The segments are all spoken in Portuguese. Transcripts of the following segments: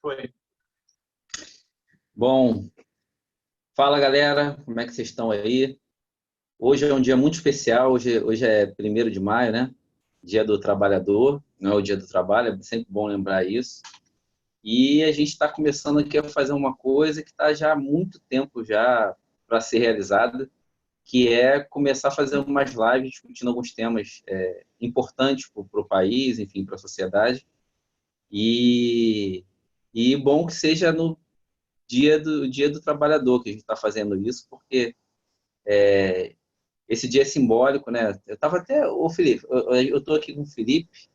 Foi. Bom, fala galera, como é que vocês estão aí? Hoje é um dia muito especial, hoje é 1º de maio, né? Dia do Trabalhador, não é o dia do trabalho, é sempre bom lembrar isso. E a gente está começando aqui a fazer uma coisa que está já há muito tempo já para ser realizada, que é começar a fazer umas lives discutindo alguns temas importantes para o país, enfim, para a sociedade. E, e bom que seja no dia do trabalhador que a gente está fazendo isso, porque esse dia é simbólico, né? Eu estava até, ô Felipe, eu estou aqui com o Felipe.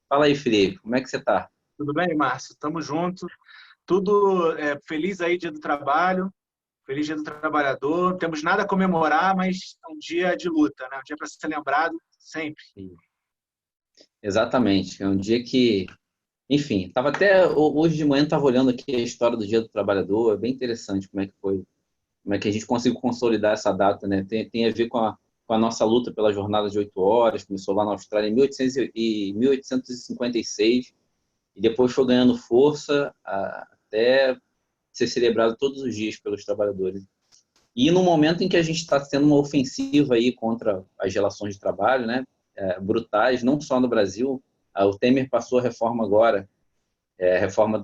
Fala aí, Felipe, como é que você está? Tudo bem, Márcio? Tamo junto. Tudo feliz aí, Dia do Trabalho. Feliz Dia do Trabalhador. Não temos nada a comemorar, mas é um dia de luta, né? Um dia para ser lembrado sempre. Exatamente, é um dia que, enfim, tava até hoje de manhã estava olhando aqui a história do Dia do Trabalhador, é bem interessante como é que foi, como é que a gente conseguiu consolidar essa data, né? Tem a ver com a nossa luta pela jornada de 8 horas, começou lá na Austrália em 1856 e depois foi ganhando força até ser celebrado todos os dias pelos trabalhadores. E no momento em que a gente está tendo uma ofensiva aí contra as relações de trabalho, né, brutais, não só no Brasil, o Temer passou a reforma agora, a reforma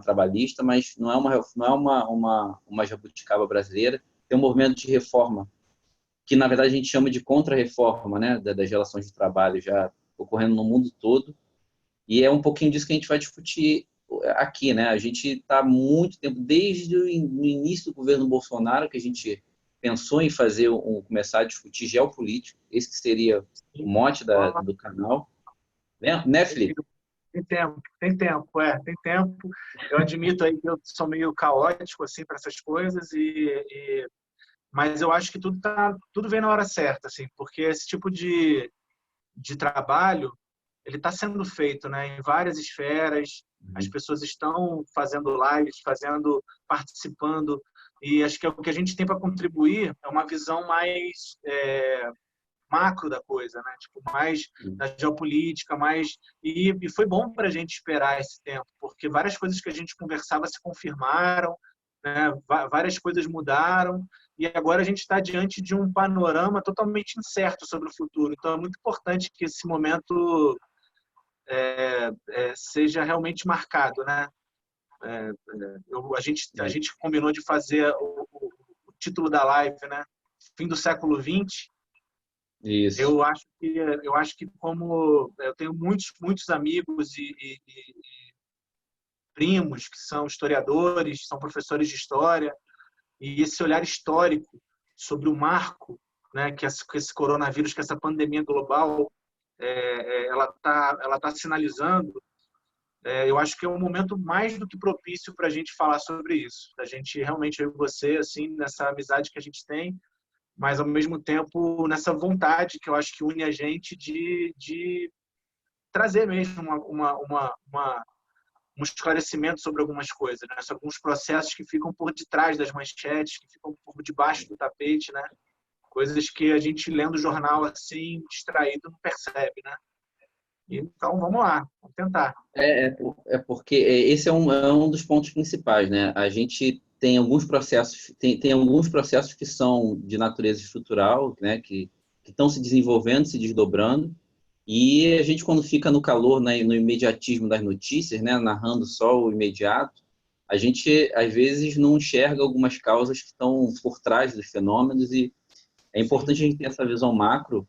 trabalhista, mas não é uma jabuticaba brasileira, tem um movimento de reforma que na verdade a gente chama de contra-reforma, né, das relações de trabalho já ocorrendo no mundo todo. E é um pouquinho disso que a gente vai discutir aqui, né? A gente está há muito tempo, desde o início do governo Bolsonaro, que a gente pensou em começar a discutir geopolítica, esse que seria o mote do canal, né, Felipe? Tem tempo. Eu admito aí que eu sou meio caótico assim para essas coisas mas eu acho que tudo vem na hora certa, assim, porque esse tipo de trabalho ele está sendo feito, né, em várias esferas. As pessoas estão fazendo lives, participando, e acho que o que a gente tem para contribuir é uma visão mais macro da coisa, né? Tipo, mais da geopolítica, e foi bom para a gente esperar esse tempo, porque várias coisas que a gente conversava se confirmaram, né? Várias coisas mudaram, e agora a gente está diante de um panorama totalmente incerto sobre o futuro. Então é muito importante que esse momento seja realmente marcado, né? A gente combinou de fazer o título da live, né? Fim do século XX. Isso. Eu acho que como eu tenho muitos amigos e primos que são historiadores, são professores de história, e esse olhar histórico sobre o marco, né, que esse coronavírus, que essa pandemia global, ela tá sinalizando. Eu acho que é um momento mais do que propício para a gente falar sobre isso. A gente realmente, eu e você, assim, nessa amizade que a gente tem, mas ao mesmo tempo nessa vontade que eu acho que une a gente de trazer mesmo um esclarecimento sobre algumas coisas, né? Sobre alguns processos que ficam por detrás das manchetes, que ficam por debaixo do tapete, né? Coisas que a gente lendo o jornal assim, distraído, não percebe, né? Então, vamos lá, vamos tentar. Porque esse é um dos pontos principais, né? A gente tem alguns processos que são de natureza estrutural, né? Que estão se desenvolvendo, se desdobrando, e a gente, quando fica no calor, né, no imediatismo das notícias, né, narrando só o imediato, a gente às vezes não enxerga algumas causas que estão por trás dos fenômenos, e é Sim, importante a gente ter essa visão macro,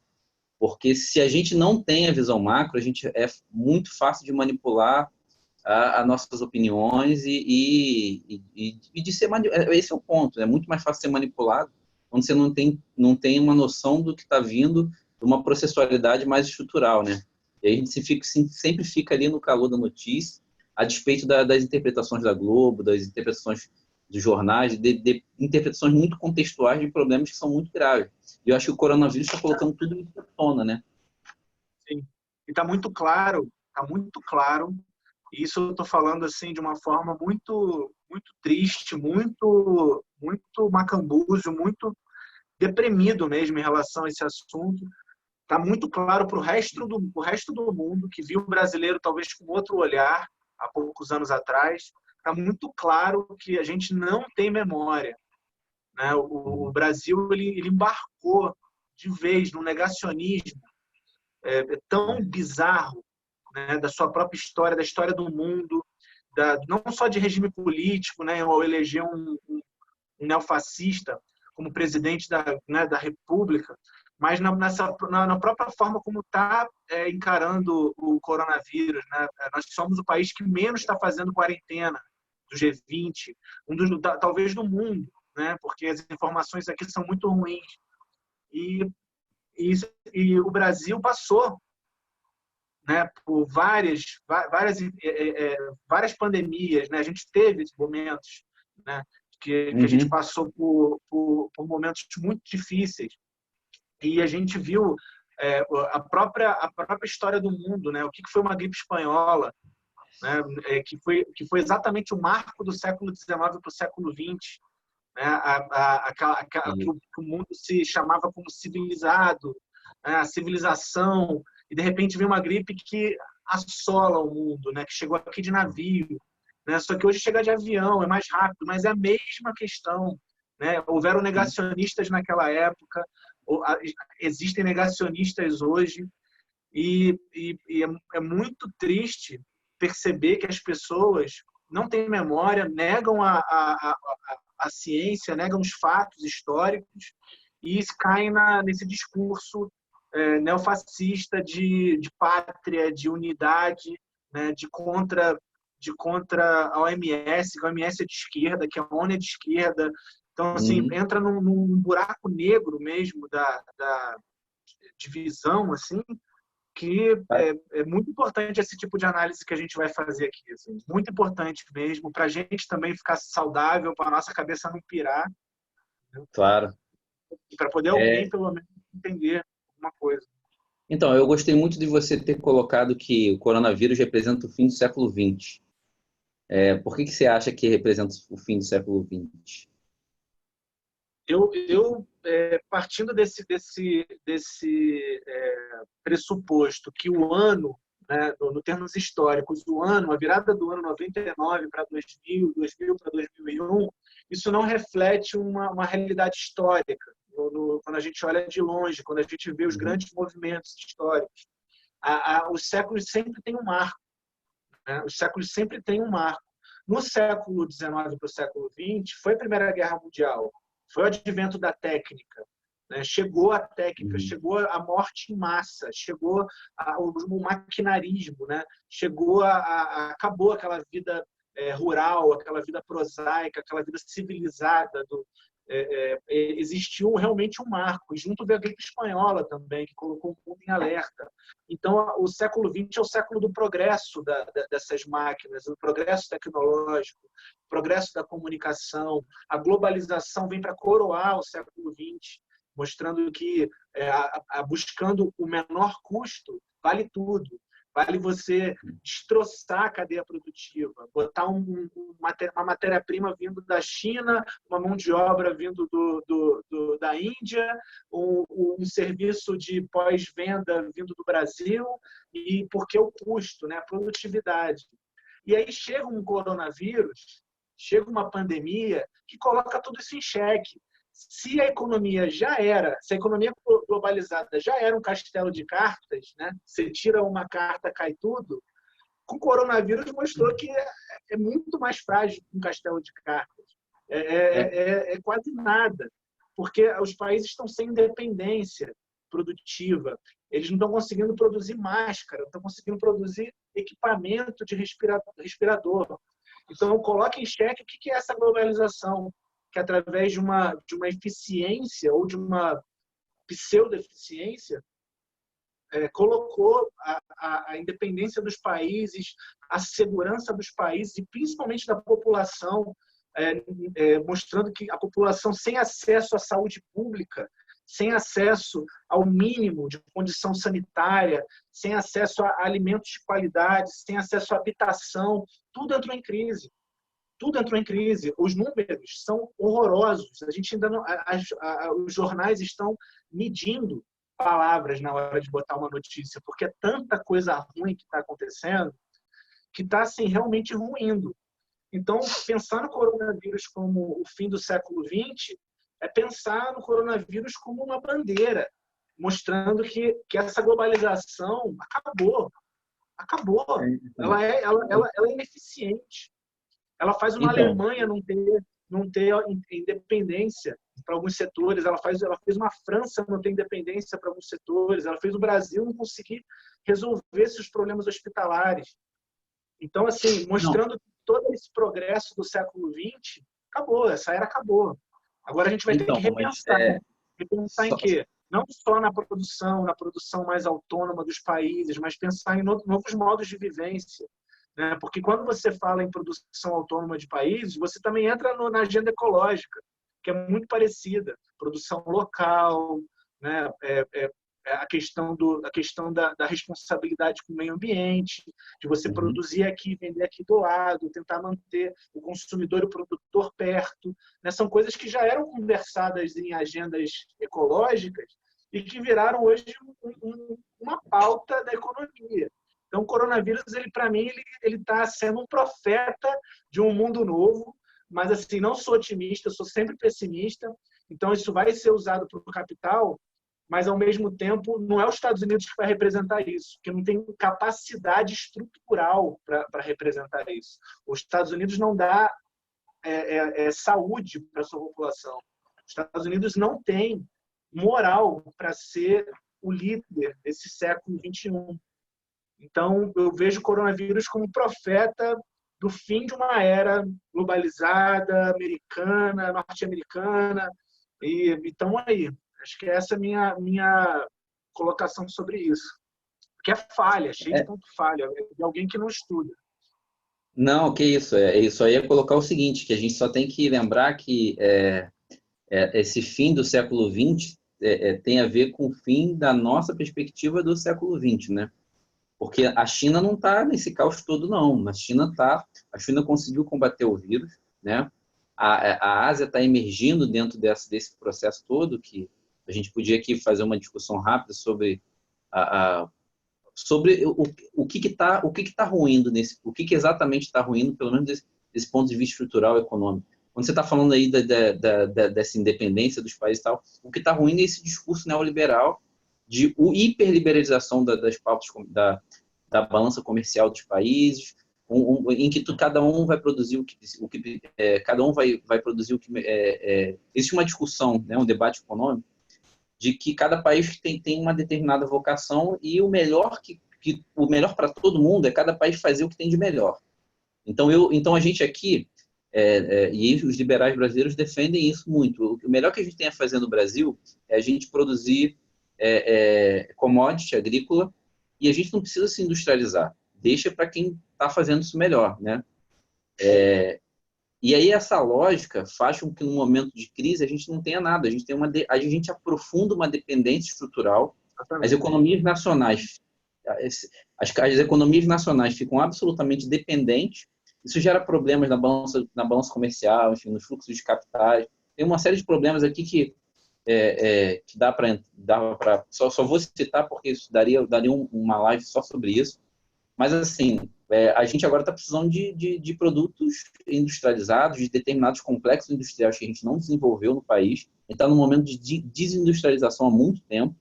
porque se a gente não tem a visão macro, a gente é muito fácil de manipular as nossas opiniões e de ser manipulado. Esse é o ponto, é muito mais fácil ser manipulado quando você não tem uma noção do que está vindo de uma processualidade mais estrutural, né? E aí a gente sempre fica ali no calor da notícia, a despeito das interpretações da Globo, das interpretações dos jornais, de interpretações muito contextuais de problemas que são muito graves. E eu acho que o coronavírus está colocando tudo isso à tona, né? sim. E está muito claro. E isso eu estou falando assim de uma forma muito triste, muito macambúzio, muito deprimido mesmo em relação a esse assunto. Está muito claro para o resto do mundo que viu o brasileiro talvez com outro olhar há poucos anos atrás, tá muito claro que a gente não tem memória, né? O Brasil ele embarcou de vez no negacionismo tão bizarro, né? Da sua própria história, da história do mundo, não só de regime político, né? Ou eleger um neofascista como presidente né, da República, mas na própria forma como está encarando o coronavírus. Né? Nós somos o país que menos está fazendo quarentena do G20, talvez do mundo, né? Porque as informações aqui são muito ruins. E o Brasil passou, né, por várias pandemias. Né? A gente teve momentos, né, que a gente passou por momentos muito difíceis. E a gente viu a própria história do mundo, né? O que foi uma gripe espanhola, né? Que foi exatamente o marco do século XIX para o século XX, né? Que o mundo se chamava como civilizado, né? A civilização, e de repente vem uma gripe que assola o mundo, né? Que chegou aqui de navio, né? Só que hoje chega de avião, é mais rápido, mas é a mesma questão, né? Houveram negacionistas naquela época, existem negacionistas hoje, e é muito triste perceber que as pessoas não têm memória, negam a ciência, negam os fatos históricos e caem nesse discurso neofascista de pátria, de unidade, né, de contra a OMS, que a OMS é de esquerda, que a ONU é de esquerda. Então, assim, entra num buraco negro mesmo da divisão, assim, que é muito importante esse tipo de análise que a gente vai fazer aqui. Assim, muito importante mesmo, para a gente também ficar saudável, para a nossa cabeça não pirar. Né? Claro. E para poder alguém, pelo menos, entender alguma coisa. Então, eu gostei muito de você ter colocado que o coronavírus representa o fim do século XX. Por que você acha que representa o fim do século XX? Eu partindo desse pressuposto que o ano, né, no termos históricos, a virada do ano 99 para 2000, 2000 para 2001, isso não reflete uma realidade histórica. Quando a gente olha de longe, quando a gente vê os grandes movimentos históricos, os séculos sempre têm um marco. Né? Os séculos sempre têm um marco. No século XIX para o século XX, foi a Primeira Guerra Mundial, foi o advento da técnica, né? Chegou a técnica, chegou a morte em massa, chegou o maquinarismo, né? Acabou aquela vida rural, aquela vida prosaica, aquela vida civilizada. Existiu realmente um marco, junto da gripe espanhola também, que colocou o mundo em alerta. Então, o século XX é o século do progresso dessas máquinas, o progresso tecnológico, o progresso da comunicação. A globalização vem para coroar o século XX, mostrando que, buscando o menor custo, vale tudo. Vale você destroçar a cadeia produtiva, botar uma matéria-prima vindo da China, uma mão de obra vindo da Índia, um serviço de pós-venda vindo do Brasil, e porque o custo, né, a produtividade. E aí chega um coronavírus, chega uma pandemia que coloca tudo isso em xeque. Se a economia globalizada já era um castelo de cartas, né? Você tira uma carta, cai tudo. Com o coronavírus mostrou que é muito mais frágil que um castelo de cartas. É quase nada, porque os países estão sem independência produtiva. Eles não estão conseguindo produzir máscara, não estão conseguindo produzir equipamento de respirador. Então, coloca em xeque o que é essa globalização, que através de uma eficiência ou de uma pseudo-eficiência colocou a independência dos países, a segurança dos países e principalmente da população, mostrando que a população sem acesso à saúde pública, sem acesso ao mínimo de condição sanitária, sem acesso a alimentos de qualidade, sem acesso à habitação, tudo entrou em crise. Tudo entrou em crise. Os números são horrorosos. A gente ainda não, os jornais estão medindo palavras na hora de botar uma notícia, porque é tanta coisa ruim que está acontecendo que está assim, realmente ruindo. Então, pensar no coronavírus como o fim do século XX é pensar no coronavírus como uma bandeira, mostrando que essa globalização acabou. Acabou. Ela é ineficiente. Ela faz uma Então, Alemanha não ter independência para alguns setores, ela fez uma França não ter independência para alguns setores, ela fez o Brasil não conseguir resolver seus problemas hospitalares. Então, assim, não, mostrando todo esse progresso do século XX, acabou, essa era acabou. Agora a gente vai ter então, que mas repensar. Repensar em só, quê? Não só na produção mais autônoma dos países, mas pensar em novos modos de vivência. Né? Porque quando você fala em produção autônoma de países, você também entra na agenda ecológica, que é muito parecida. Produção local, né? A questão da responsabilidade com o meio ambiente, de você Uhum. produzir aqui, vender aqui do lado, tentar manter o consumidor e o produtor perto. Né? São coisas que já eram conversadas em agendas ecológicas e que viraram hoje uma pauta da economia. Então, o coronavírus, para mim, ele está sendo um profeta de um mundo novo, mas assim, não sou otimista, sou sempre pessimista. Então, isso vai ser usado para o capital, mas, ao mesmo tempo, não é os Estados Unidos que vai representar isso, porque não tem capacidade estrutural para representar isso. Os Estados Unidos não dá saúde para a sua população. Os Estados Unidos não tem moral para ser o líder desse século XXI. Então, eu vejo o coronavírus como profeta do fim de uma era globalizada, americana, norte-americana, e estão aí. Acho que essa é a minha colocação sobre isso. Porque é falha, cheio de é, ponto falha, de alguém que não estuda. não, que isso, isso aí é colocar o seguinte, que a gente só tem que lembrar que esse fim do século XX tem a ver com o fim da nossa perspectiva do século XX, né? Porque a China não está nesse caos todo, não. A China conseguiu combater o vírus, né? A Ásia está emergindo dentro desse processo todo, que a gente podia aqui fazer uma discussão rápida sobre o que está ruindo o que exatamente está ruindo, pelo menos desse ponto de vista estrutural e econômico. Quando você está falando aí dessa independência dos países e tal, o que está ruindo é esse discurso neoliberal de hiperliberalização das pautas da balança comercial dos países, em que cada um vai produzir cada um vai produzir o que existe uma discussão, né, um debate econômico de que cada país tem uma determinada vocação e o melhor o melhor para todo mundo é cada país fazer o que tem de melhor. Então a gente aqui e os liberais brasileiros defendem isso muito. O melhor que a gente tem a fazer no Brasil é a gente produzir commodity agrícola e a gente não precisa se industrializar. Deixa para quem está fazendo isso melhor, né? E aí essa lógica faz com que no momento de crise a gente não tenha nada, a gente aprofunda uma dependência estrutural, as Exatamente. economias nacionais, as economias nacionais ficam absolutamente dependentes, isso gera problemas na balança comercial, enfim, nos fluxos de capitais, tem uma série de problemas aqui que dá para só vou citar porque isso daria uma live só sobre isso, mas assim a gente agora está precisando de produtos industrializados, de determinados complexos industriais que a gente não desenvolveu no país. Está num momento de desindustrialização há muito tempo.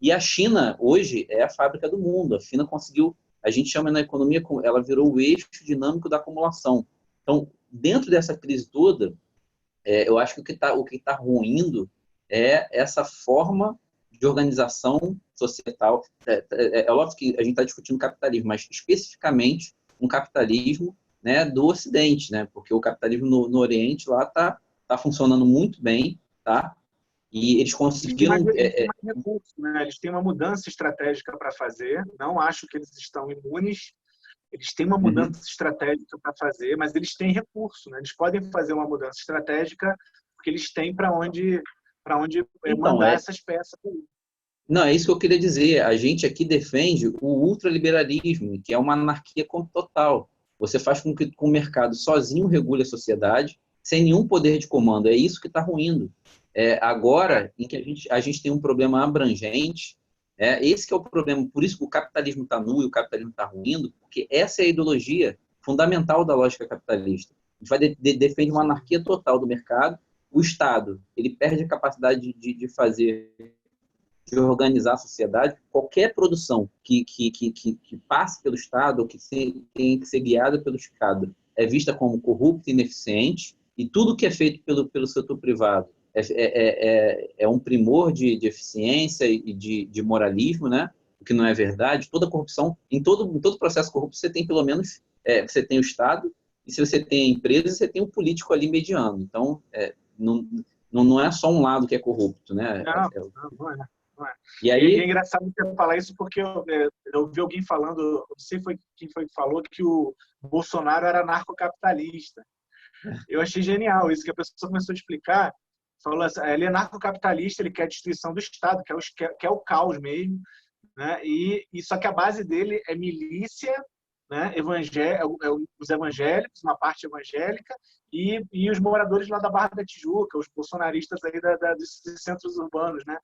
E a China, hoje, é a fábrica do mundo. A China conseguiu, a gente chama na economia, ela virou o eixo dinâmico da acumulação. Então, dentro dessa crise toda, eu acho que o que tá ruindo é essa forma de organização societal. É óbvio que a gente está discutindo capitalismo, mas especificamente um capitalismo, né, do Ocidente, né? Porque o capitalismo no Oriente lá tá funcionando muito bem, tá? E eles conseguiram Eles têm mais recursos, né? Eles têm uma mudança estratégica para fazer. Não acho que eles estão imunes. Eles têm uma Uhum. mudança estratégica para fazer, mas eles têm recurso, né? Eles podem fazer uma mudança estratégica porque eles têm para onde Então, mandar essas peças. não, é isso que eu queria dizer. A gente aqui defende o ultraliberalismo, que é uma anarquia total. Você faz com que o mercado sozinho regule a sociedade, sem nenhum poder de comando. É isso que está ruindo. Agora, em que a gente tem um problema abrangente, esse que é o problema. Por isso que o capitalismo está nu e o capitalismo está ruindo, porque essa é a ideologia fundamental da lógica capitalista. A gente defende uma anarquia total do mercado. O Estado, ele perde a capacidade de fazer, de organizar a sociedade. Qualquer produção que passe pelo Estado, ou que tem que ser guiada pelo Estado, é vista como corrupta e ineficiente, e tudo que é feito pelo setor privado é um primor de eficiência e de moralismo, né? O que não é verdade. Toda corrupção, em todo processo corrupto, você tem pelo menos, você tem o Estado, e se você tem a empresa, você tem um político ali mediando. Então, não é só um lado que é corrupto, né? Não é. Não é. E E é aí, engraçado você falar isso porque eu ouvi alguém falando, não sei quem foi que falou, que o Bolsonaro era narcocapitalista. Eu achei genial isso, que a pessoa começou a explicar. Falou assim, ele é narcocapitalista, ele quer a destruição do Estado, quer o caos mesmo, né? Só que a base dele é milícia, né? Os evangélicos, uma parte evangélica, e os moradores lá da Barra da Tijuca, os bolsonaristas aí dos centros urbanos, né?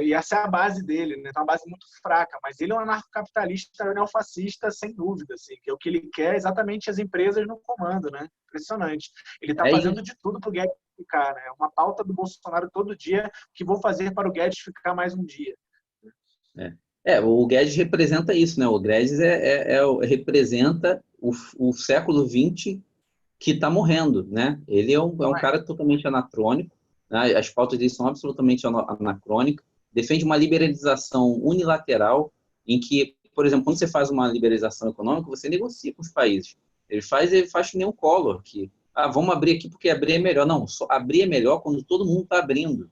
E essa é a base dele, né? Então, uma base muito fraca, mas ele é um anarcocapitalista neofascista, sem dúvida, assim, que é o que ele quer exatamente as empresas no comando, né? Impressionante. Ele está fazendo de tudo para o Guedes ficar, né? Uma pauta do Bolsonaro todo dia, que vou fazer para o Guedes ficar mais um dia. O Guedes representa isso, né? O Guedes representa o século XX que está morrendo, né? Ele é um cara totalmente anacrônico, né? As pautas dele são absolutamente anacrônicas, defende uma liberalização unilateral em que, por exemplo, quando você faz uma liberalização econômica, você negocia com os países. Ele faz que nem um Collor, que vamos abrir aqui porque abrir é melhor. Não, só abrir é melhor quando todo mundo está abrindo.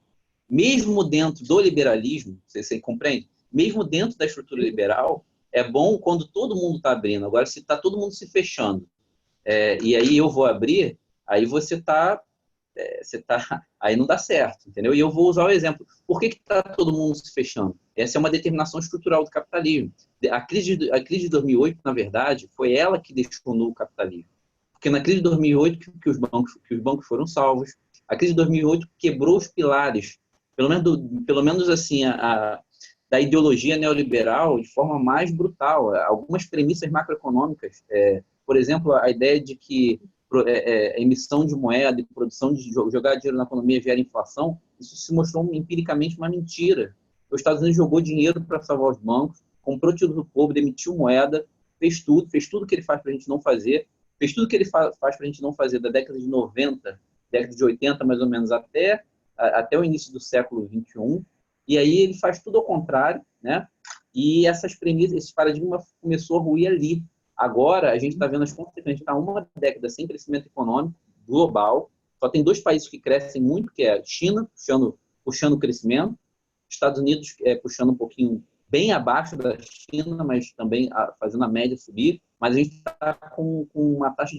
Mesmo dentro do liberalismo, você compreende? Mesmo dentro da estrutura liberal, é bom quando todo mundo está abrindo. Agora, se está todo mundo se fechando, e aí eu vou abrir, aí aí não dá certo, entendeu? E eu vou usar o exemplo. Por que está todo mundo se fechando? Essa é uma determinação estrutural do capitalismo. A crise de 2008, na verdade, foi ela que detonou o capitalismo. Porque na crise de 2008 que os bancos foram salvos, a crise de 2008 quebrou os pilares, pelo menos assim, da ideologia neoliberal de forma mais brutal. Algumas premissas macroeconômicas, por exemplo, a ideia de que emissão de moeda e produção de jogar dinheiro na economia gera inflação, isso se mostrou empiricamente uma mentira. Os Estados Unidos jogou dinheiro para salvar os bancos, comprou título público, emitiu moeda, fez tudo que ele faz para a gente não fazer, fez tudo que ele faz para a gente não fazer da década de 90, década de 80 mais ou menos, até o início do século 21, e aí ele faz tudo ao contrário, né? E essas premissas, esse paradigma começou a ruir ali. Agora, a gente está vendo as consequências. A gente está uma década sem crescimento econômico global. Só tem dois países que crescem muito, que é a China, puxando o crescimento, Estados Unidos puxando um pouquinho bem abaixo da China, mas também fazendo a média subir. Mas a gente está com uma taxa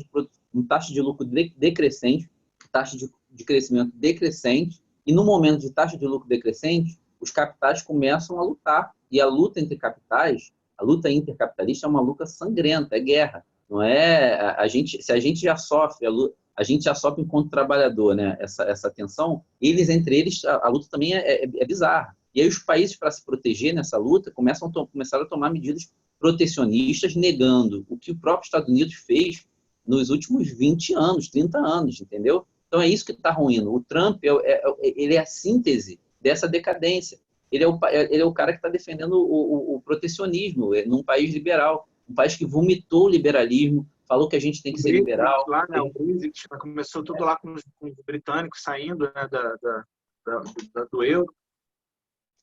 de lucro decrescente, taxa de crescimento decrescente, e no momento de taxa de lucro decrescente, os capitais começam a lutar. E a luta entre capitais, a luta intercapitalista é uma luta sangrenta, é guerra. Não é se a gente já sofre a gente já sofre enquanto trabalhador, né? Essa tensão. Entre eles, a luta também é bizarra. E aí os países, para se proteger nessa luta, começaram a tomar medidas protecionistas, negando o que o próprio Estados Unidos fez nos últimos 20 anos, 30 anos, entendeu? Então é isso que está ruindo. O Trump ele é a síntese dessa decadência. Ele é o cara que está defendendo o protecionismo num país liberal, um país que vomitou o liberalismo, falou que a gente tem que ser liberal. Lá, né, o Brexit, começou tudo lá com os britânicos saindo, né, do euro.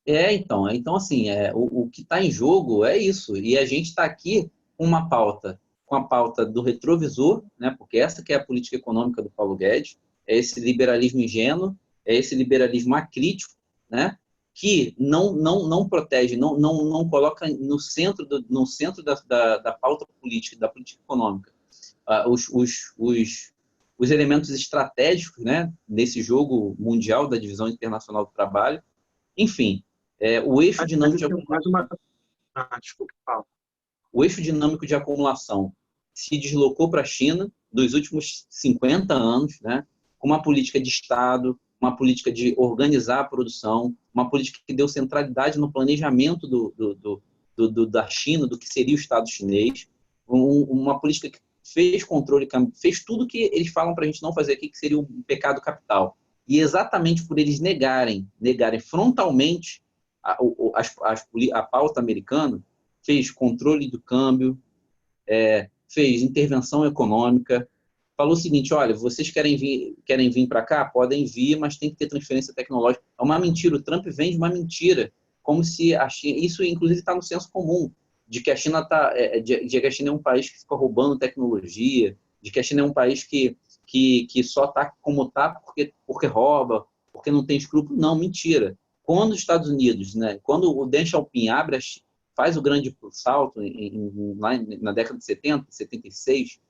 Então assim, o que está em jogo é isso. E a gente está aqui com a pauta do retrovisor, né, porque essa que é a política econômica do Paulo Guedes, é esse liberalismo ingênuo, é esse liberalismo acrítico, né, que não protege, não coloca no centro da pauta política, da política econômica, os elementos estratégicos, né, desse jogo mundial da divisão internacional do trabalho. Enfim, o eixo dinâmico de acumulação. Desculpa, fala. O eixo dinâmico de acumulação se deslocou para a China dos últimos 50 anos, né, com uma política de Estado, uma política de organizar a produção, uma política que deu centralidade no planejamento da China, do que seria o Estado chinês, uma política fez controle, fez tudo que eles falam para a gente não fazer aqui, que seria um pecado capital. E exatamente por eles negarem frontalmente a pauta americana, fez controle do câmbio, fez intervenção econômica, falou o seguinte: olha, vocês querem vir para cá? Podem vir, mas tem que ter transferência tecnológica. É uma mentira. O Trump vende uma mentira, como se a China... Isso, inclusive, está no senso comum, de que a China de que a China é um país que fica roubando tecnologia, de que a China é um país que só está como está porque rouba, porque não tem escrúpulo. Não, mentira. Quando os Estados Unidos, né, quando o Deng Xiaoping faz o grande salto lá na década de 70, 76,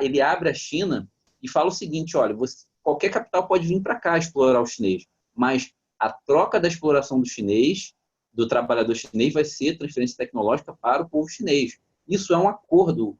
ele abre a China e fala o seguinte: olha, qualquer capital pode vir para cá explorar o chinês, mas a troca da exploração do chinês, do trabalhador chinês, vai ser transferência tecnológica para o povo chinês. Isso é um acordo,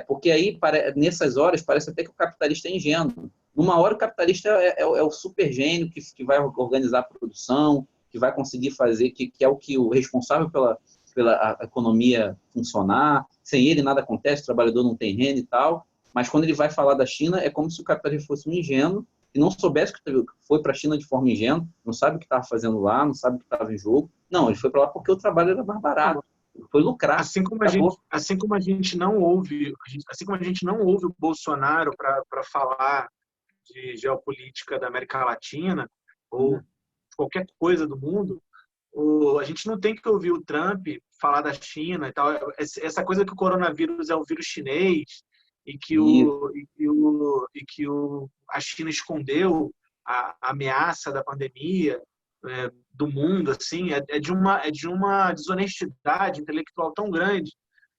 porque aí, nessas horas, parece até que o capitalista é ingênuo. Numa hora, o capitalista é o super gênio que vai organizar a produção, que vai conseguir fazer, que é o responsável pela a economia funcionar. Sem ele, nada acontece, o trabalhador não tem renda e tal. Mas quando ele vai falar da China, é como se o capitalista fosse um ingênuo e não soubesse que foi para a China de forma ingênua, não sabe o que estava fazendo lá, não sabe o que estava em jogo. Não, ele foi para lá porque o trabalho era mais barato. Foi lucrar. Assim como a gente não ouve o Bolsonaro para falar de geopolítica da América Latina ou qualquer coisa do mundo, a gente não tem que ouvir o Trump falar da China e tal. Essa coisa que o coronavírus é o vírus chinês e que a China escondeu a ameaça da pandemia do mundo, assim, é de uma desonestidade intelectual tão grande,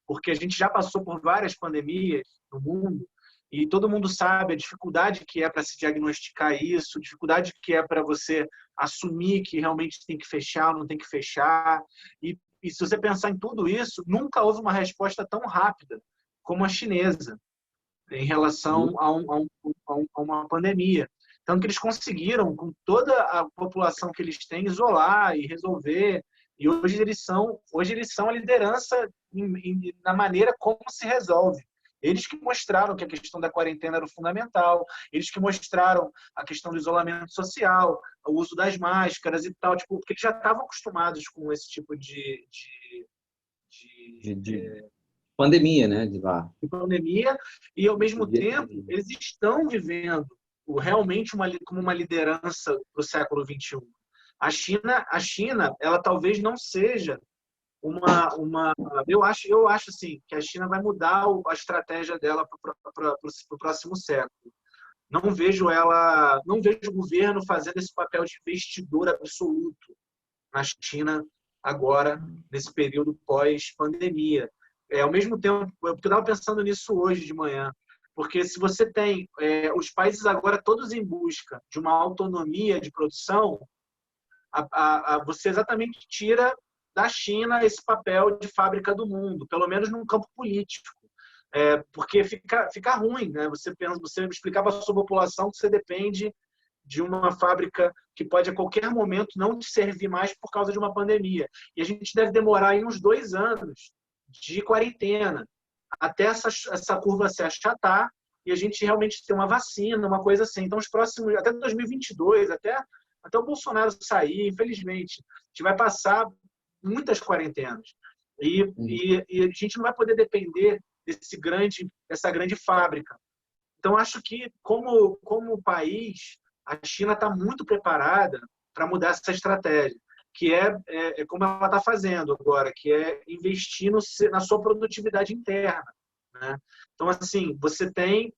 porque a gente já passou por várias pandemias no mundo e todo mundo sabe a dificuldade que é para se diagnosticar isso, dificuldade que é para você assumir que realmente tem que fechar ou não tem que fechar. E se você pensar em tudo isso, nunca houve uma resposta tão rápida como a chinesa em relação a uma pandemia. Tanto que eles conseguiram, com toda a população que eles têm, isolar e resolver. E hoje eles são a liderança na maneira como se resolve. Eles que mostraram que a questão da quarentena era fundamental, eles que mostraram a questão do isolamento social, o uso das máscaras e tal, tipo, porque eles já estavam acostumados com esse tipo de pandemia, né? De pandemia, e ao mesmo tempo eles estão vivendo realmente como uma liderança do século XXI. A China, ela talvez não seja eu acho assim que a China vai mudar a estratégia dela para o próximo século. Não vejo o governo fazendo esse papel de investidor absoluto na China agora, nesse período pós-pandemia. Ao mesmo tempo, eu estava pensando nisso hoje de manhã, porque se você tem os países agora todos em busca de uma autonomia de produção, você exatamente tira da China esse papel de fábrica do mundo, pelo menos num campo político. Porque fica ruim, né? Você explicar para a sua população que você depende de uma fábrica que pode a qualquer momento não te servir mais por causa de uma pandemia. E a gente deve demorar aí uns 2 anos de quarentena até essa curva se achatar e a gente realmente ter uma vacina, uma coisa assim. Então, até 2022, até o Bolsonaro sair, infelizmente, a gente vai passar muitas quarentenas. E a gente não vai poder depender dessa grande fábrica. Então, acho que, como país, a China está muito preparada para mudar essa estratégia, que é como ela está fazendo agora, que é investir na sua produtividade interna, né? Então, assim, você tem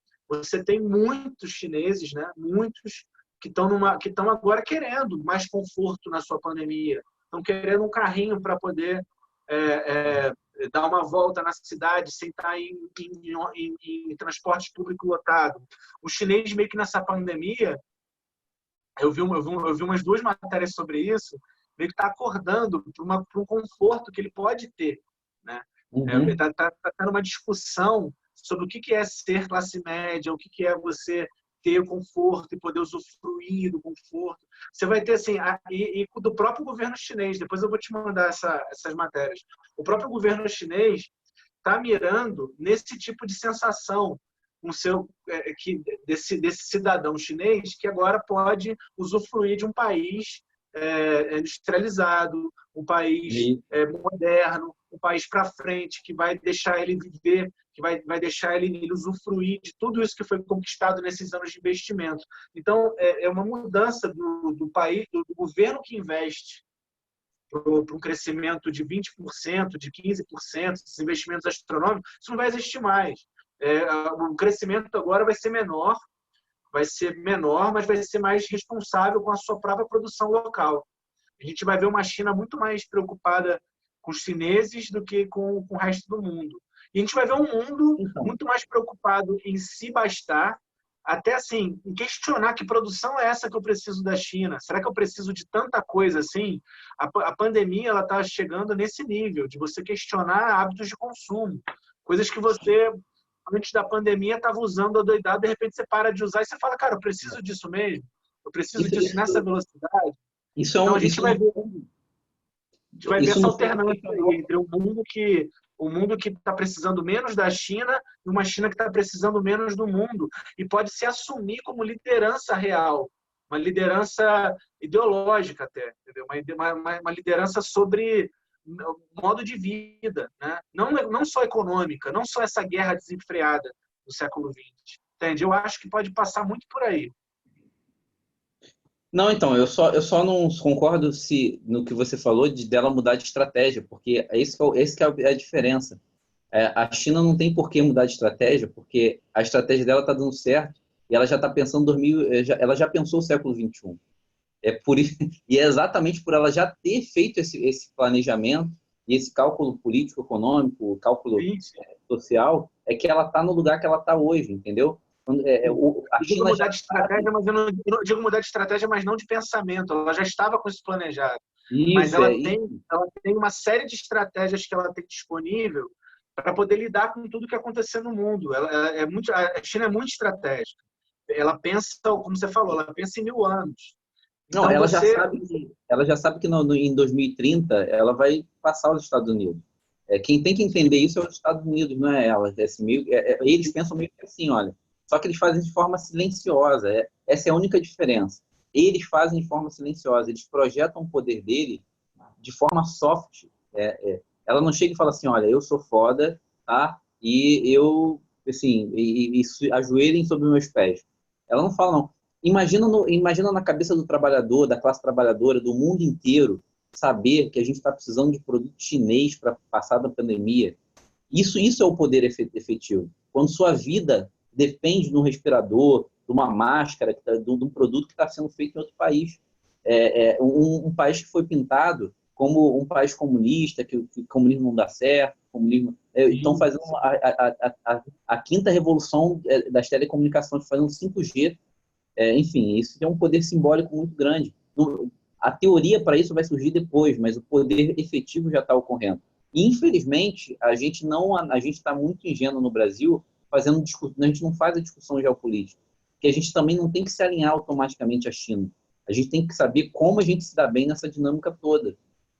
muitos chineses, né? Muitos que estão agora querendo mais conforto na sua pandemia, estão querendo um carrinho para poder dar uma volta na cidade sem estar em transporte público lotado. O chinês, meio que nessa pandemia, eu vi umas 2 matérias sobre isso, meio que está acordando para um conforto que ele pode ter, né? Está tendo uma discussão sobre o que é ser classe média, o que é você ter o conforto e poder usufruir do conforto. Você vai ter, assim, e do próprio governo chinês, depois eu vou te mandar essas matérias. O próprio governo chinês está mirando nesse tipo de sensação desse cidadão chinês que agora pode usufruir de um país industrializado, um país moderno, um país para frente, que vai deixar ele viver, que vai deixar ele usufruir de tudo isso que foi conquistado nesses anos de investimento. Então, é uma mudança do país, do governo que investe para um crescimento de 20%, de 15%, esses investimentos astronômicos, isso não vai existir mais. O crescimento agora vai ser menor, mas vai ser mais responsável com a sua própria produção local. A gente vai ver uma China muito mais preocupada com os chineses do que com o resto do mundo. E a gente vai ver um mundo muito mais preocupado em se bastar, até assim, em questionar que produção é essa que eu preciso da China? Será que eu preciso de tanta coisa assim? A pandemia está chegando nesse nível, de você questionar hábitos de consumo. Coisas que você, antes da pandemia, estava usando adoidado, de repente você para de usar e você fala, cara, eu preciso disso mesmo? Eu preciso disso nessa velocidade? Então a gente vai ver essa alternância entre o mundo que está precisando menos da China e uma China que está precisando menos do mundo. E pode se assumir como liderança real, uma liderança ideológica até, entendeu? Uma liderança sobre modo de vida, né? Não só econômica, não só essa guerra desenfreada do século XX. Entende? Eu acho que pode passar muito por aí. Não, então, eu só não concordo no que você falou dela mudar de estratégia, porque esse que é a diferença. A China não tem por que mudar de estratégia, porque a estratégia dela está dando certo e ela já está pensando ela já pensou o século XXI. E é exatamente por ela já ter feito esse planejamento e esse cálculo político, econômico, cálculo social, é que ela está no lugar que ela está hoje, entendeu? A China mudar de estratégia, mas eu não digo mudar de estratégia, mas não de pensamento. Ela já estava com isso planejado. Mas ela tem uma série de estratégias que ela tem disponível para poder lidar com tudo que acontecer no mundo. A China é muito estratégica. Ela pensa, como você falou, ela pensa em 1000 anos. Então, não, ela já sabe que em 2030 ela vai passar os Estados Unidos. Quem tem que entender isso é os Estados Unidos, não é ela. Eles pensam meio que assim, olha. Só que eles fazem de forma silenciosa. Essa é a única diferença. Eles fazem de forma silenciosa. Eles projetam o poder dele de forma soft. Ela não chega e fala assim, olha, eu sou foda, tá? E eu, assim, ajoelhem sobre meus pés. Ela não fala, não. Imagina na cabeça do trabalhador, da classe trabalhadora, do mundo inteiro, saber que a gente está precisando de produto chinês para passar da pandemia. Isso é o poder efetivo. Quando sua vida depende de um respirador, de uma máscara, de um produto que está sendo feito em outro país. Um país que foi pintado como um país comunista, que o comunismo não dá certo, estão fazendo a quinta revolução das telecomunicações, fazendo 5G. Enfim, isso tem um poder simbólico muito grande. A teoria para isso vai surgir depois, mas o poder efetivo já está ocorrendo. E, infelizmente, a gente está muito ingênuo no Brasil, a gente não faz a discussão geopolítica, porque a gente também não tem que se alinhar automaticamente à China. A gente tem que saber como a gente se dá bem nessa dinâmica toda.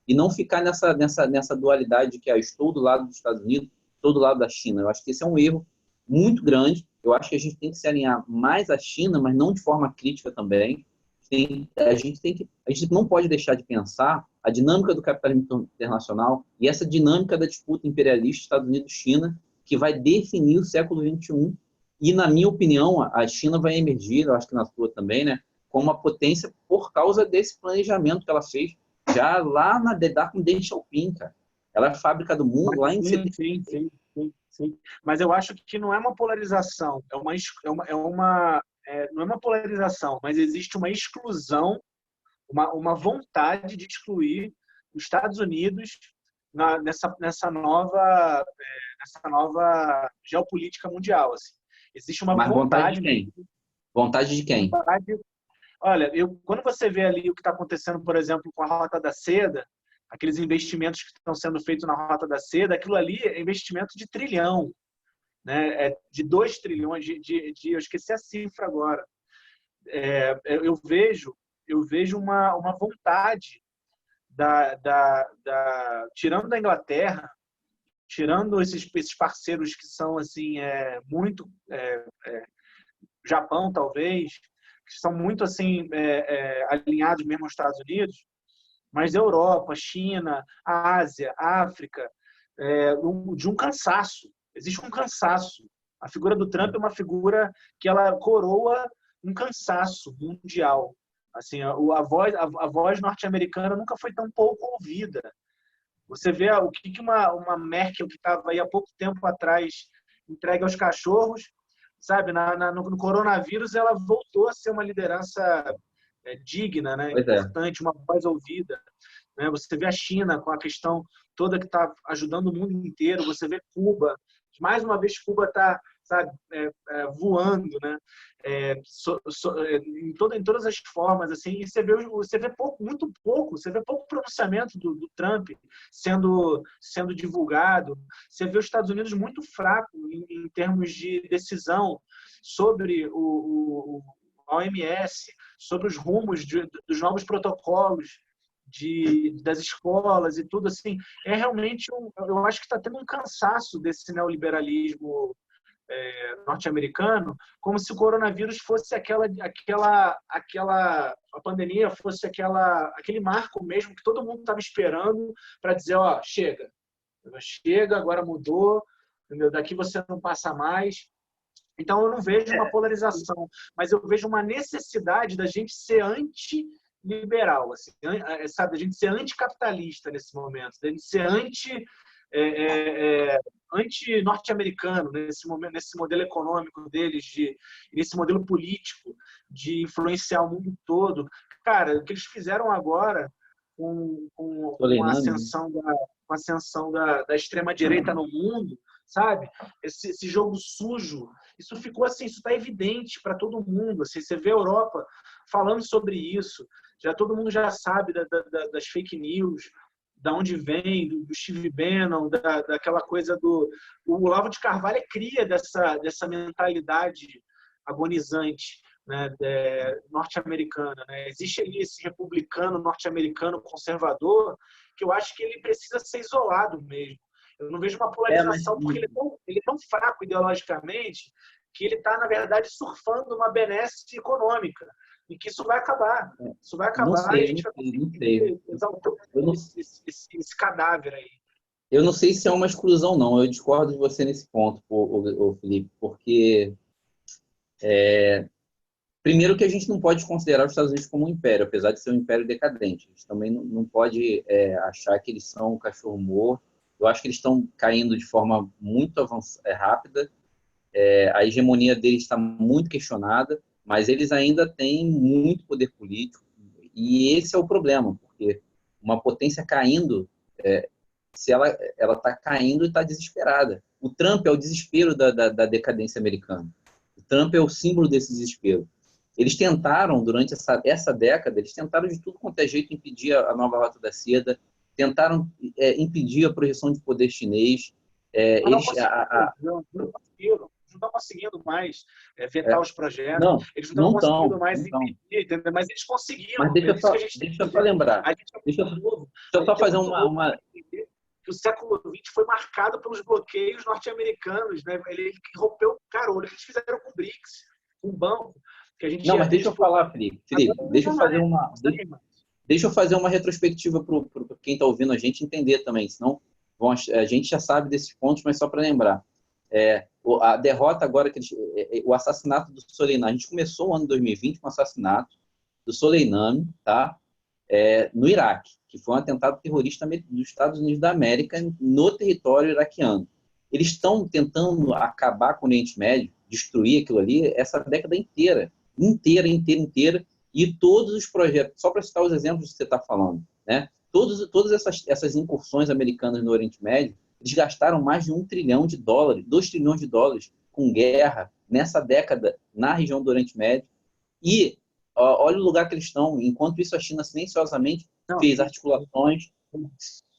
E não ficar nessa dualidade de que estou do lado dos Estados Unidos, estou do lado da China. Eu acho que esse é um erro muito grande. Eu acho que a gente tem que se alinhar mais à China, mas não de forma crítica também. A gente não pode deixar de pensar a dinâmica do capitalismo internacional e essa dinâmica da disputa imperialista Estados Unidos-China, que vai definir o século XXI. E, na minha opinião, a China vai emergir, eu acho que na sua também, né, como uma potência por causa desse planejamento que ela fez já lá com Deng Xiaoping, cara. Ela é a fábrica do mundo lá em... Sim. Mas eu acho que não é uma polarização, não é uma polarização, mas existe uma exclusão, uma vontade de excluir os Estados Unidos nessa nova geopolítica mundial. Assim. Existe uma vontade de quem? Vontade de quem? Olha, quando você vê ali o que está acontecendo, por exemplo, com a Rota da Seda, aqueles investimentos que estão sendo feitos na Rota da Seda, aquilo ali é investimento de trilhão, né? De 2 trilhões, eu esqueci a cifra agora. Eu vejo uma vontade tirando da Inglaterra, tirando esses parceiros que são assim muito Japão talvez, que são muito assim alinhados mesmo aos Estados Unidos, mas Europa, China, Ásia, África, de um cansaço. Existe um cansaço. A figura do Trump é uma figura que ela coroa um cansaço mundial. Assim, a voz norte-americana nunca foi tão pouco ouvida. Você vê o que uma Merkel, que estava aí há pouco tempo atrás entregue aos cachorros, sabe? No coronavírus, ela voltou a ser uma liderança digna, né? Importante, uma voz ouvida. Né? Você vê a China com a questão toda que está ajudando o mundo inteiro. Você vê Cuba. Mais uma vez, Cuba está voando, né? Em todas as formas, assim, e você vê muito pouco, você vê pouco pronunciamento do Trump sendo divulgado. Você vê os Estados Unidos muito fraco em termos de decisão sobre a OMS, sobre os rumos dos novos protocolos das escolas e tudo assim. Realmente, eu acho que está tendo um cansaço desse neoliberalismo norte-americano, como se o coronavírus fosse a pandemia fosse aquele marco mesmo que todo mundo estava esperando para dizer, ó, chega, agora mudou, entendeu? Daqui você não passa mais. Então eu não vejo uma polarização, mas eu vejo uma necessidade da gente ser anti-liberal, assim, sabe, a gente ser anticapitalista nesse momento, a gente ser anti-norte-americano nesse modelo econômico deles, nesse modelo político de influenciar o mundo todo. Cara, o que eles fizeram agora com a ascensão da extrema-direita no mundo, sabe? Esse jogo sujo, isso ficou assim, isso está evidente para todo mundo. Assim, você vê a Europa falando sobre isso, todo mundo já sabe das fake news, da onde vem, do Steve Bannon, daquela coisa o Olavo de Carvalho é cria dessa mentalidade agonizante, né, norte-americana, né? Existe ali esse republicano norte-americano conservador que eu acho que ele precisa ser isolado mesmo. Eu não vejo uma polarização porque ele é tão fraco ideologicamente que ele está, na verdade, surfando uma benesse econômica. E que isso vai acabar. Isso vai acabar e a gente vai conseguir exaltar esse cadáver aí. Eu não sei se é uma exclusão, não. Eu discordo de você nesse ponto, Felipe, porque primeiro que a gente não pode considerar os Estados Unidos como um império, apesar de ser um império decadente. A gente também não pode achar que eles são um cachorro morto. Eu acho que eles estão caindo de forma muito rápida. A hegemonia deles está muito questionada, mas eles ainda têm muito poder político, e esse é o problema, porque uma potência caindo, se ela está caindo e está desesperada. O Trump é o desespero da decadência americana. O Trump é o símbolo desse desespero. Eles tentaram, durante essa década, eles tentaram de tudo quanto é jeito impedir a nova Rota da Seda, tentaram impedir a projeção de poder chinês. Não estão conseguindo mais vetar os projetos, eles não estão conseguindo mais impedir, entendeu? Mas eles conseguiram. Mas deixa eu só lembrar. Deixa eu só fazer uma... Que o século XX foi marcado pelos bloqueios norte-americanos, né? Ele rompeu o carolho. Eles fizeram com o BRICS, com o banco. Que a gente mas deixa eu falar, Felipe. Deixa eu fazer uma retrospectiva para quem está ouvindo a gente entender também, senão a gente já sabe desses pontos, mas só para lembrar. A derrota agora, o assassinato do Soleimani, a gente começou o ano 2020 com o assassinato do Soleimani, tá? No Iraque, que foi um atentado terrorista dos Estados Unidos da América no território iraquiano. Eles estão tentando acabar com o Oriente Médio, destruir aquilo ali, essa década inteira, e todos os projetos, só para citar os exemplos que você está falando, né? Todas essas incursões americanas no Oriente Médio, eles gastaram mais de $1 trilhão, 2 trilhões de dólares com guerra nessa década na região do Oriente Médio. E olha o lugar que eles estão. Enquanto isso, a China silenciosamente fez articulações,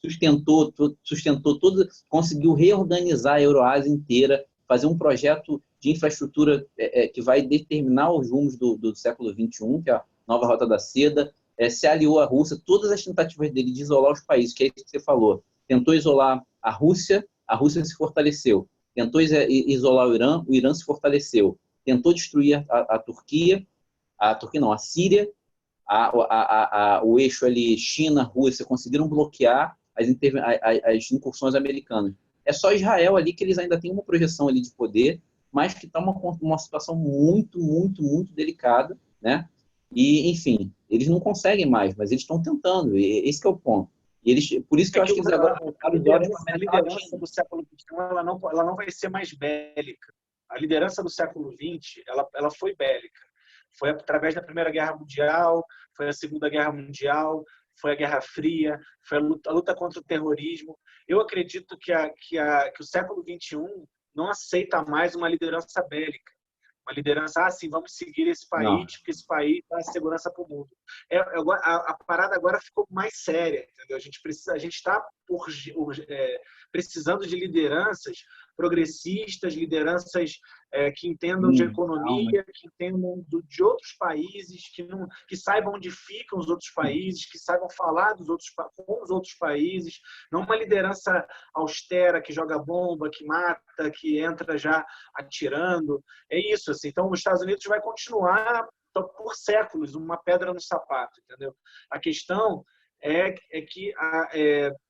sustentou tudo, conseguiu reorganizar a Euroásia inteira, fazer um projeto de infraestrutura que vai determinar os rumos do século XXI, que é a nova Rota da Seda, se aliou à Rússia, todas as tentativas dele de isolar os países, que é isso que você falou, tentou isolar a Rússia, a Rússia se fortaleceu. Tentou isolar o Irã se fortaleceu. Tentou destruir a Turquia, a Síria, o eixo ali China-Rússia, conseguiram bloquear as incursões americanas. É só Israel ali que eles ainda têm uma projeção ali de poder, mas que está uma situação muito, muito, muito delicada, né? E, enfim, eles não conseguem mais, mas eles estão tentando, e esse que é o ponto. E eles, por isso que eu acho que eles agora a liderança do século XXI ela não vai ser mais bélica. A liderança do século XX ela foi bélica. Foi através da Primeira Guerra Mundial, foi a Segunda Guerra Mundial, foi a Guerra Fria, foi a luta contra o terrorismo. Eu acredito que o século XXI não aceita mais uma liderança bélica. Uma liderança, sim, vamos seguir esse país, porque esse país dá segurança para o mundo. A parada agora ficou mais séria, entendeu? A gente está precisando de lideranças progressistas, lideranças que entendam de economia, que entendam de outros países, que saibam onde ficam os outros países, que saibam falar com os outros países, não uma liderança austera que joga bomba, que mata, que entra já atirando. É isso, assim. Então, os Estados Unidos vai continuar por séculos uma pedra no sapato, entendeu? A questão é que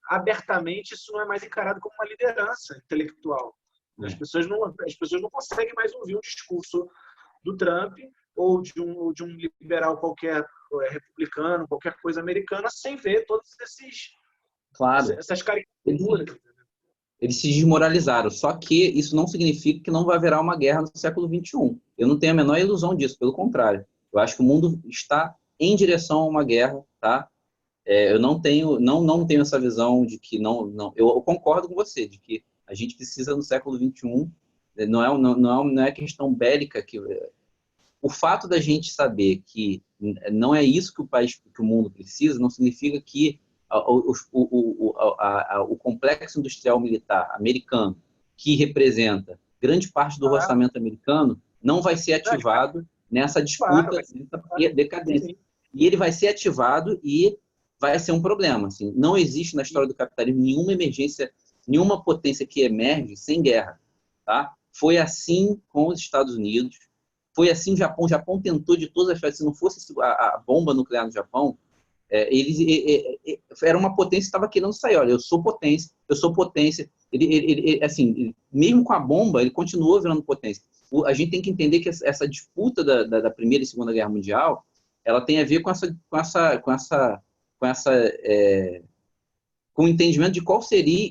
abertamente isso não é mais encarado como uma liderança intelectual. As pessoas não conseguem mais ouvir um discurso do Trump ou de um liberal qualquer, republicano, qualquer coisa americana, sem ver todos essas caricaturas. Eles se desmoralizaram, só que isso não significa que não vai haverá uma guerra no século XXI. Eu não tenho a menor ilusão disso, pelo contrário. Eu acho que o mundo está em direção a uma guerra, tá? Eu não tenho essa visão de que não. Eu concordo com você de que a gente precisa no século XXI. Não é questão bélica que o fato da gente saber que não é isso que o mundo precisa, não significa que o complexo industrial militar americano, que representa grande parte do orçamento americano, não vai ser ativado nessa disputa, nessa decadência. E ele vai ser ativado e vai ser um problema. Assim. Não existe na história do capitalismo nenhuma emergência, nenhuma potência que emerge sem guerra. Tá? Foi assim com os Estados Unidos, foi assim o Japão. O Japão tentou de todas as formas. Se não fosse a bomba nuclear no Japão, era uma potência que estava querendo sair. Olha, eu sou potência, eu sou potência. Assim, mesmo com a bomba, ele continuou virando potência. A gente tem que entender que essa disputa da Primeira e Segunda Guerra Mundial, ela tem a ver com o entendimento de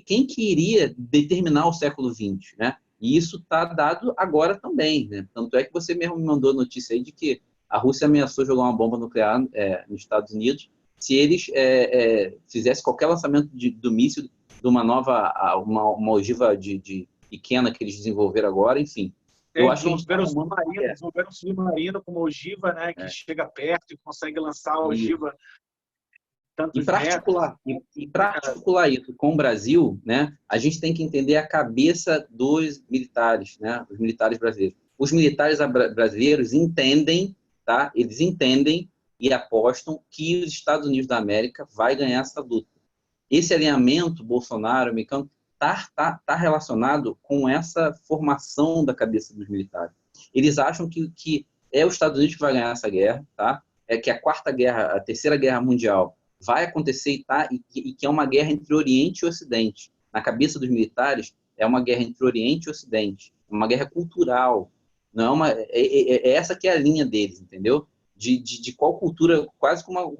quem que iria determinar o século XX, né? E isso está dado agora também, né? Tanto é que você mesmo me mandou notícia aí de que a Rússia ameaçou jogar uma bomba nuclear nos Estados Unidos se eles fizessem qualquer lançamento do míssil de uma ogiva pequena que eles desenvolveram agora, enfim. Eu acho que desenvolveram um submarino com uma ogiva, né, que chega perto e consegue lançar a ogiva tantos metros. E para articular isso com o Brasil, né, a gente tem que entender a cabeça dos militares, né, os militares brasileiros. Os militares brasileiros entendem, tá? Eles entendem e apostam que os Estados Unidos da América vai ganhar essa luta. Esse alinhamento Bolsonaro-americano está relacionado com essa formação da cabeça dos militares. Eles acham que é os Estados Unidos que vai ganhar essa guerra, tá? Que a terceira guerra mundial vai acontecer e que é uma guerra entre Oriente e Ocidente. Na cabeça dos militares, é uma guerra entre Oriente e Ocidente, uma guerra cultural. Não é essa que é a linha deles, entendeu? De qual cultura, quase como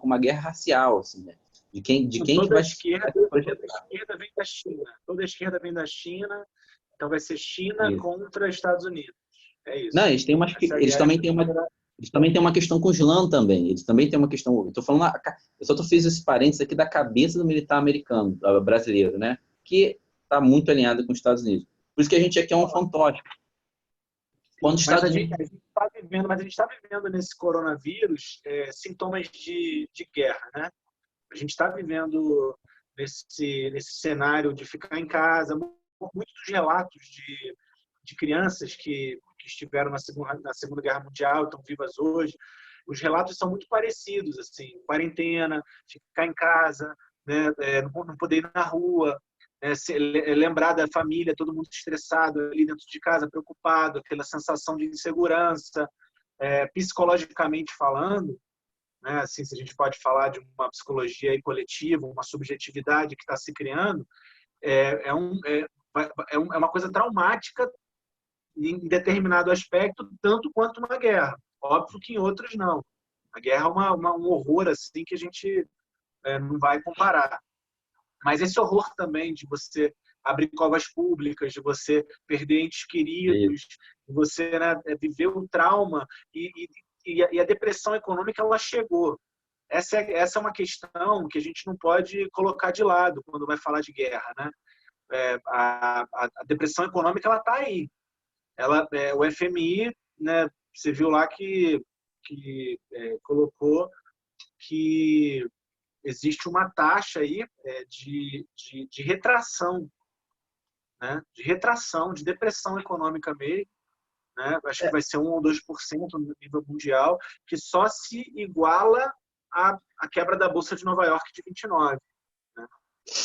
uma guerra racial, assim, né? De quem que vai toda esquerda vem da China. Toda a esquerda vem da China, então vai ser China contra Estados Unidos. É isso. Não, eles também têm uma questão com o Islã também. Eles também têm uma questão. Eu só fiz esse parênteses aqui da cabeça do militar americano, brasileiro, né? Que está muito alinhado com os Estados Unidos. Por isso que a gente aqui é um fantoche. Mas a gente está vivendo nesse coronavírus sintomas de guerra, né? A gente está vivendo nesse cenário de ficar em casa. Muitos dos relatos de crianças que estiveram na Segunda Guerra Mundial, estão vivas hoje, os relatos são muito parecidos, assim, quarentena, ficar em casa, né, não poder ir na rua, lembrar da família, todo mundo estressado ali dentro de casa, preocupado, aquela sensação de insegurança, psicologicamente falando, né? Assim, se a gente pode falar de uma psicologia aí coletiva, uma subjetividade que está se criando, é uma coisa traumática em determinado aspecto, tanto quanto uma guerra. Óbvio que em outros não. A guerra é um horror assim que a gente não vai comparar. Mas esse horror também de você abrir covas públicas, de você perder entes queridos, de você, né, viver o trauma e a depressão econômica, ela chegou. Essa é uma questão que a gente não pode colocar de lado quando vai falar de guerra, né? A depressão econômica, ela está aí. O FMI, né, você viu lá que colocou que existe uma taxa aí de retração, né? De retração, de depressão econômica mesmo, né? Acho que vai ser 1 ou 2% no nível mundial, que só se iguala à quebra da Bolsa de Nova York de 29. Né?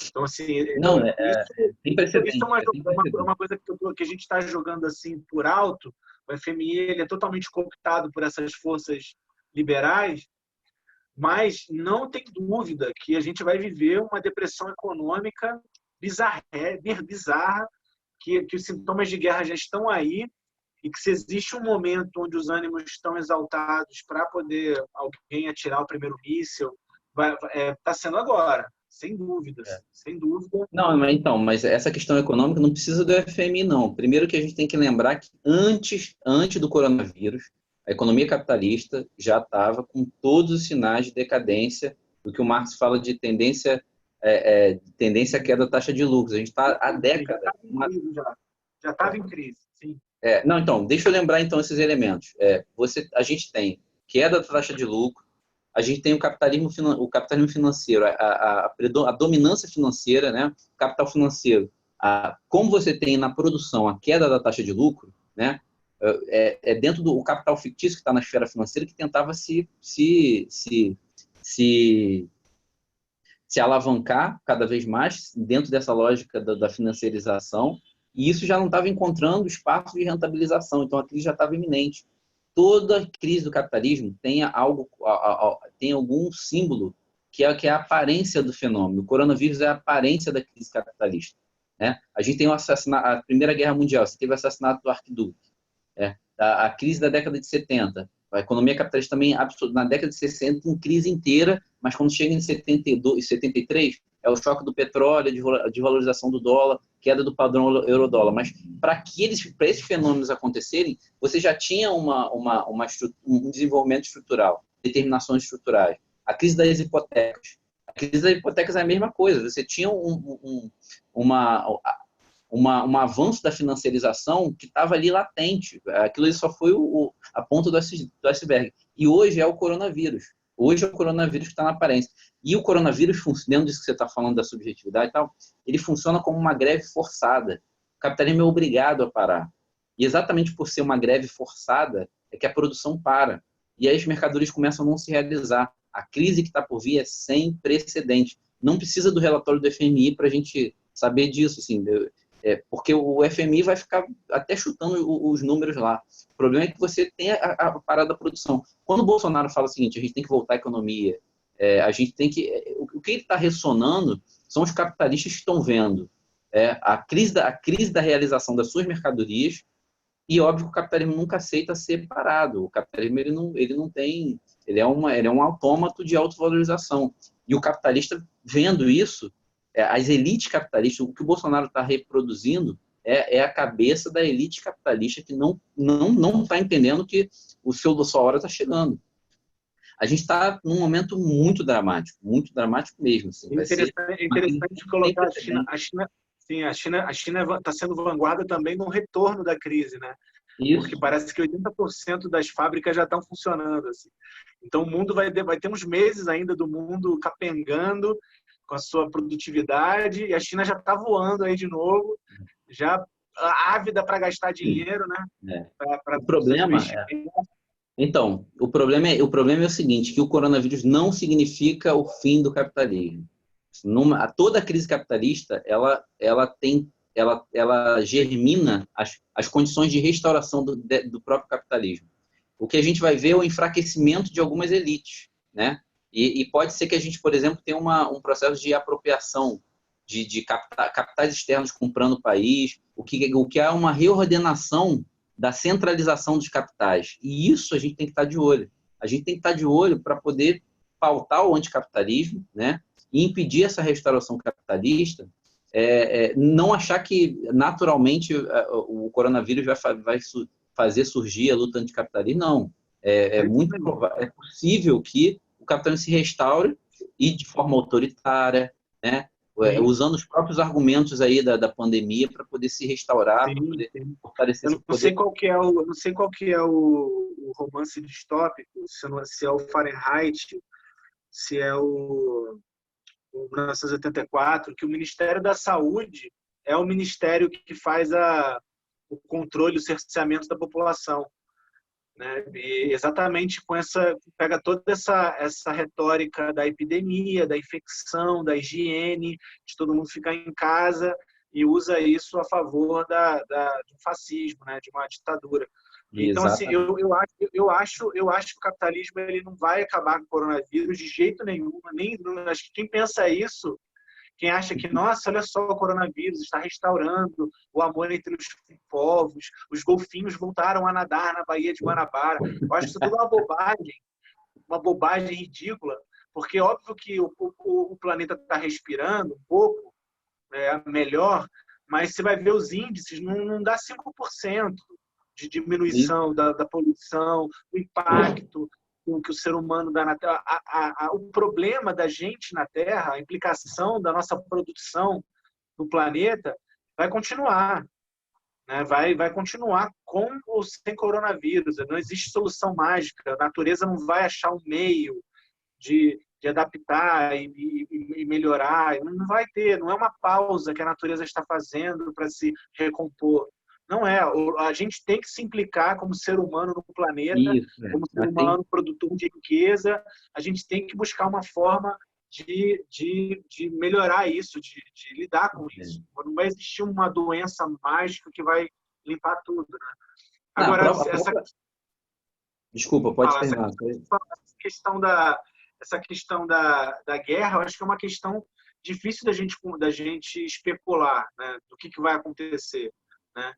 Então, assim, Não, isso é uma coisa que a gente está jogando assim por alto. O FMI ele é totalmente cooptado por essas forças liberais, mas não tem dúvida que a gente vai viver uma depressão econômica bizarra, que os sintomas de guerra já estão aí e que se existe um momento onde os ânimos estão exaltados para poder alguém atirar o primeiro míssil, está sendo agora, sem dúvida, sem dúvida. Não, mas essa questão econômica não precisa do FMI, não. Primeiro que a gente tem que lembrar que antes do coronavírus, a economia capitalista já estava com todos os sinais de decadência, do que o Marx fala de tendência à queda da taxa de lucros. A gente está há décadas. Já estava em crise, sim. Não, então, deixa eu lembrar então esses elementos. A gente tem queda da taxa de lucro, a gente tem o capitalismo financeiro, a dominância financeira, né? O capital financeiro. Como você tem na produção a queda da taxa de lucro, né? Dentro do capital fictício que está na esfera financeira que tentava se alavancar cada vez mais dentro dessa lógica da financiarização, e isso já não estava encontrando espaço de rentabilização, então a crise já estava iminente. Toda crise do capitalismo tem algum símbolo que é a aparência do fenômeno. O coronavírus é a aparência da crise capitalista. Né? A gente tem a Primeira Guerra Mundial, você teve o assassinato do arquiduque. A crise da década de 70, a economia capitalista também, na década de 60, em crise inteira, mas quando chega em 72 e 73, é o choque do petróleo, a desvalorização do dólar, queda do padrão euro-dólar. Mas para esses fenômenos acontecerem, você já tinha um desenvolvimento estrutural, determinações estruturais. A crise das hipotecas. A crise das hipotecas é a mesma coisa. Você tinha um avanço da financiarização que estava ali latente. Aquilo ali só foi a ponta do iceberg. E hoje é o coronavírus. Hoje é o coronavírus que está na aparência. E o coronavírus, dentro disso que você está falando da subjetividade e tal, ele funciona como uma greve forçada. O capitalismo é obrigado a parar. E exatamente por ser uma greve forçada é que a produção para. E aí as mercadorias começam a não se realizar. A crise que está por vir é sem precedente. Não precisa do relatório do FMI para a gente saber disso. Assim, porque o FMI vai ficar até chutando os números lá. O problema é que você tem a parada da produção. Quando o Bolsonaro fala o seguinte, a gente tem que voltar à economia, a gente tem que... O que ele está ressonando são os capitalistas que estão vendo a crise da realização das suas mercadorias, e óbvio que o capitalismo nunca aceita ser parado. O capitalismo ele não tem... Ele é um autômato de autovalorização. E o capitalista, vendo isso, as elites capitalistas, o que o Bolsonaro está reproduzindo é a cabeça da elite capitalista que não está entendendo que sua hora está chegando. A gente está num momento muito dramático mesmo. Assim, é interessante colocar a China está sendo vanguarda também no retorno da crise, né? Isso. Porque parece que 80% das fábricas já estão funcionando. Assim. Então o mundo vai ter uns meses ainda do mundo capengando com a sua produtividade, e a China já está voando aí de novo, já ávida para gastar dinheiro, né? O problema Então, o problema é o seguinte, que o coronavírus não significa o fim do capitalismo. toda crise capitalista, ela germina as condições de restauração do próprio capitalismo. O que a gente vai ver é o enfraquecimento de algumas elites, né? E pode ser que a gente, por exemplo, tenha um processo de apropriação de capitais externos comprando o país, o que é uma reordenação da centralização dos capitais. E isso a gente tem que estar de olho. A gente tem que estar de olho para poder pautar o anticapitalismo, né? E impedir essa restauração capitalista, não achar que naturalmente o coronavírus vai fazer surgir a luta anticapitalista. Não. É possível que o capitalismo se restaure e de forma autoritária, né? Usando os próprios argumentos aí da pandemia para poder se restaurar, para poder fortalecer esse poder. Eu não sei qual que é o romance distópico, se é o Fahrenheit, se é o 1984, que o Ministério da Saúde é o ministério que faz o controle, o cerceamento da população, né? E exatamente pega toda essa retórica da epidemia, da infecção, da higiene, de todo mundo ficar em casa, e usa isso a favor de um fascismo, né? De uma ditadura. Então, assim, eu acho que o capitalismo ele não vai acabar com o coronavírus de jeito nenhum. Acho que quem pensa isso, quem acha que, nossa, olha só, o coronavírus está restaurando o amor entre os povos, os golfinhos voltaram a nadar na Baía de Guanabara. Eu acho que isso tudo uma bobagem ridícula, porque é óbvio que o planeta está respirando um pouco melhor, mas você vai ver os índices, não dá 5% de diminuição da poluição, do impacto que o ser humano dá na Terra. O problema da gente na Terra, a implicação da nossa produção no planeta, vai continuar. Né? Vai continuar com ou sem coronavírus. Não existe solução mágica. A natureza não vai achar um meio de adaptar e melhorar. Não vai ter. Não é uma pausa que a natureza está fazendo para se recompor. Não é. A gente tem que se implicar como ser humano no planeta, como ser humano produtor de riqueza. A gente tem que buscar uma forma de melhorar isso, de lidar com isso. Não vai existir uma doença mágica que vai limpar tudo. Né? Agora, Desculpa, pode terminar. Essa questão da guerra, eu acho que é uma questão difícil da gente especular, né? Do que vai acontecer. Né?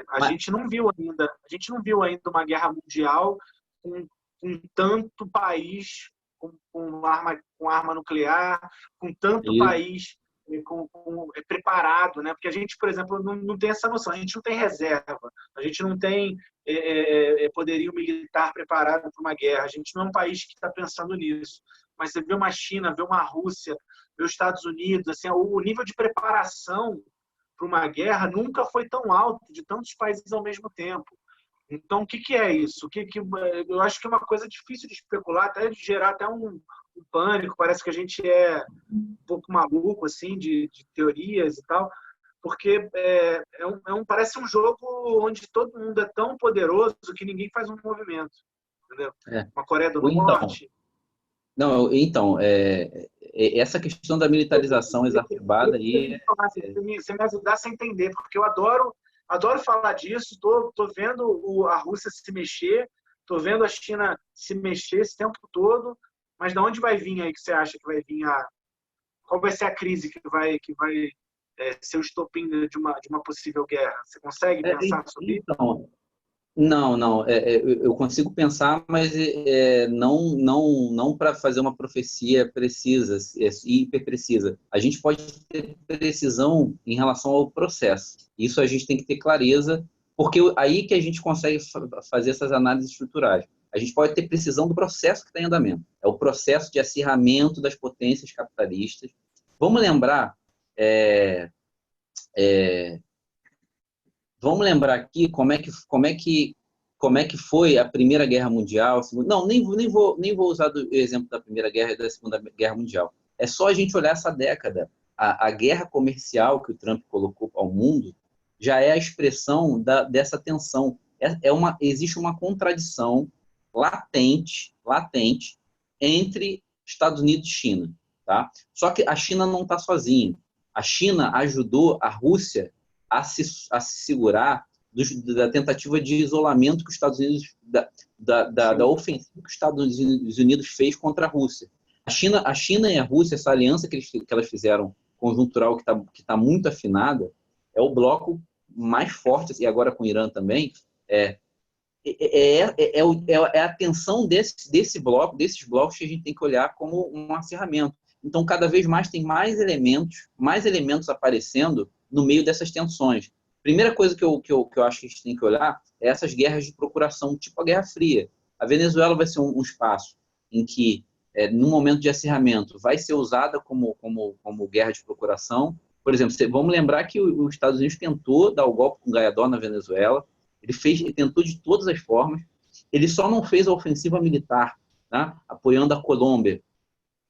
A gente não viu ainda uma guerra mundial com tanto país com arma nuclear, com tanto país preparado, né? Porque a gente, por exemplo, não tem essa noção, a gente não tem reserva, a gente não tem poderio militar preparado para uma guerra, a gente não é um país que está pensando nisso. Mas você vê uma China, vê uma Rússia, vê os Estados Unidos, assim, o nível de preparação para uma guerra nunca foi tão alto de tantos países ao mesmo tempo. Então, o que é isso? Eu acho que é uma coisa difícil de especular, até de gerar até um pânico. Parece que a gente é um pouco maluco assim de teorias e tal, porque parece um jogo onde todo mundo é tão poderoso que ninguém faz um movimento. Entendeu? Uma Coreia do Norte. Não, então, essa questão da militarização exacerbada aí... Você me ajudasse a entender, porque eu adoro falar disso, tô vendo a Rússia se mexer, tô vendo a China se mexer esse tempo todo, mas de onde vai vir aí que você acha que vai vir qual vai ser a crise que vai ser o estopim de uma possível guerra? Você consegue pensar sobre isso? Não. Eu consigo pensar, mas não para fazer uma profecia precisa, hiper precisa. A gente pode ter precisão em relação ao processo. Isso a gente tem que ter clareza, porque aí que a gente consegue fazer essas análises estruturais. A gente pode ter precisão do processo que está em andamento. É o processo de acirramento das potências capitalistas. Vamos lembrar... Vamos lembrar aqui como é que foi a Primeira Guerra Mundial. Não, nem vou usar o exemplo da Primeira Guerra e da Segunda Guerra Mundial. É só a gente olhar essa década. A guerra comercial que o Trump colocou ao mundo já é a expressão dessa tensão. Existe uma contradição latente entre Estados Unidos e China. tá? Só que a China não está sozinha. A China ajudou a Rússia a se segurar da tentativa de isolamento que os Estados Unidos, da ofensiva que os Estados Unidos fez contra a Rússia. A China e a Rússia, essa aliança que elas fizeram conjuntural, que tá muito afinada, é o bloco mais forte, e agora com o Irã também, é a tensão desses blocos que a gente tem que olhar como um acerramento. Então, cada vez mais tem mais elementos aparecendo no meio dessas tensões. Primeira coisa que eu acho que a gente tem que olhar é essas guerras de procuração, tipo a Guerra Fria. A Venezuela vai ser um espaço em que, no momento de acirramento, vai ser usada como guerra de procuração. Por exemplo, vamos lembrar que os Estados Unidos tentou dar o golpe com Guaidó na Venezuela. Ele tentou de todas as formas. Ele só não fez a ofensiva militar, tá? Apoiando a Colômbia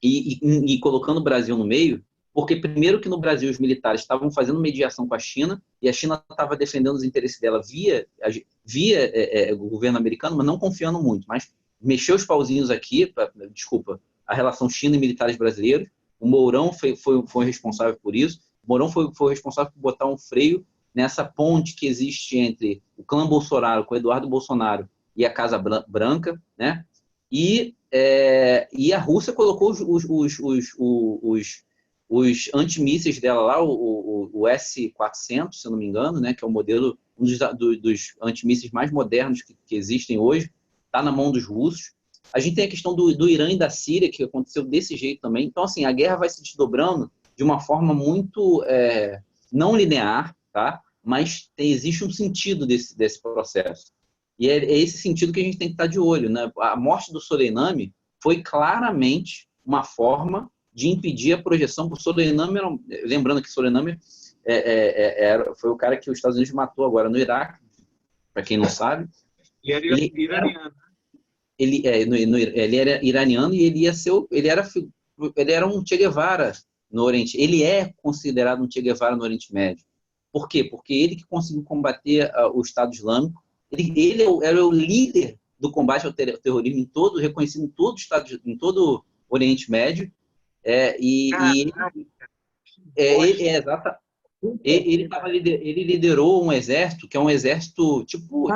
e colocando o Brasil no meio, porque primeiro que no Brasil os militares estavam fazendo mediação com a China, e a China estava defendendo os interesses dela via o governo americano, mas não confiando muito, mas mexeu os pauzinhos aqui, a relação China e militares brasileiros. O Mourão foi responsável por isso. O Mourão foi responsável por botar um freio nessa ponte que existe entre o clã Bolsonaro, com Eduardo Bolsonaro, e a Casa Branca, né? E a Rússia colocou os antimísseis dela lá, o S-400, se eu não me engano, né, que é o modelo, dos antimísseis mais modernos que existem hoje, está na mão dos russos. A gente tem a questão do Irã e da Síria, que aconteceu desse jeito também. Então, assim, a guerra vai se desdobrando de uma forma muito não linear, tá? Mas existe um sentido desse processo. E é esse sentido que a gente tem que estar de olho, né? A morte do Soleimani foi claramente uma forma de impedir a projeção. O Soleimani, lembrando que Soleimani foi o cara que os Estados Unidos matou agora no Iraque, para quem não sabe. E era iraniano. Ele era iraniano e ele era um Che Guevara no Oriente. Ele é considerado um Che Guevara no Oriente Médio. Por quê? Porque ele que conseguiu combater o Estado Islâmico. Ele era o líder do combate ao terrorismo reconhecido em todo o Oriente Médio. Ele liderou um exército que é um exército tipo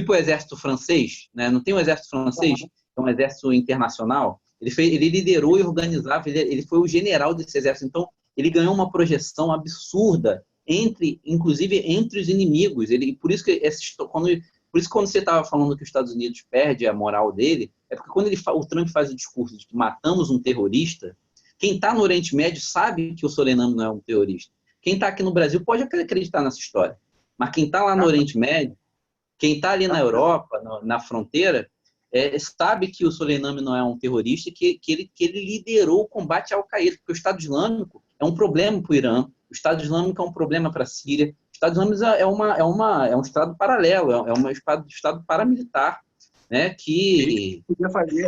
o exército francês, né? Não tem um exército francês, é um exército internacional. Ele liderou e organizava, ele foi o general desse exército. Então, ele ganhou uma projeção absurda, inclusive entre os inimigos. Por isso que quando você estava falando que os Estados Unidos perde a moral dele, é porque quando o Trump faz o discurso de que matamos um terrorista, quem está no Oriente Médio sabe que o Soleimani não é um terrorista. Quem está aqui no Brasil pode acreditar nessa história. Mas quem está lá no Oriente Médio, quem está ali na Europa, na fronteira, sabe que o Soleimani não é um terrorista, que ele liderou o combate ao Al-Qaeda, porque o Estado Islâmico é um problema para o Irã, o Estado Islâmico é um problema para a Síria, o Estado Islâmico é um Estado paralelo, é um Estado paramilitar, né, que podia fazer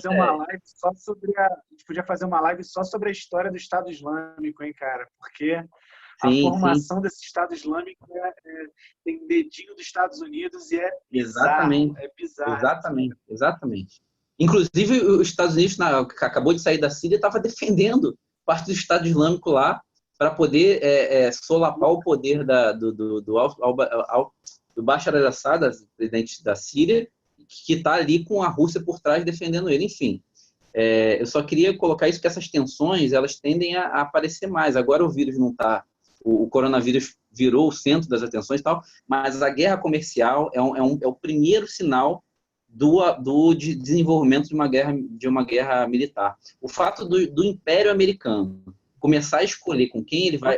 uma live só sobre a gente podia fazer uma live só sobre a história do Estado Islâmico, hein, cara? Porque a formação desse Estado Islâmico tem dedinho dos Estados Unidos e é bizarro. É bizarro. Exatamente. Inclusive, os Estados Unidos, que acabou de sair da Síria, estava defendendo parte do Estado Islâmico lá para poder solapar o poder do Bashar al-Assad, presidente da Síria, que está ali com a Rússia por trás defendendo ele. Enfim, eu só queria colocar isso, que essas tensões elas tendem a aparecer mais. Agora o vírus não está... O coronavírus virou o centro das atenções e tal, mas a guerra comercial é o primeiro sinal do desenvolvimento de uma guerra militar. O fato do Império Americano começar a escolher com quem ele vai...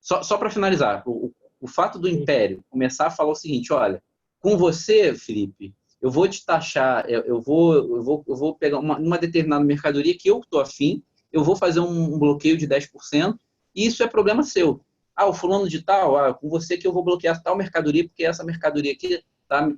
Só para finalizar, o fato do Império começar a falar o seguinte: olha, com você, Felipe, eu vou te taxar, eu vou pegar uma determinada mercadoria que eu estou afim, eu vou fazer um bloqueio de 10%, e isso é problema seu. O fulano de tal, com você que eu vou bloquear tal mercadoria, porque essa mercadoria aqui tá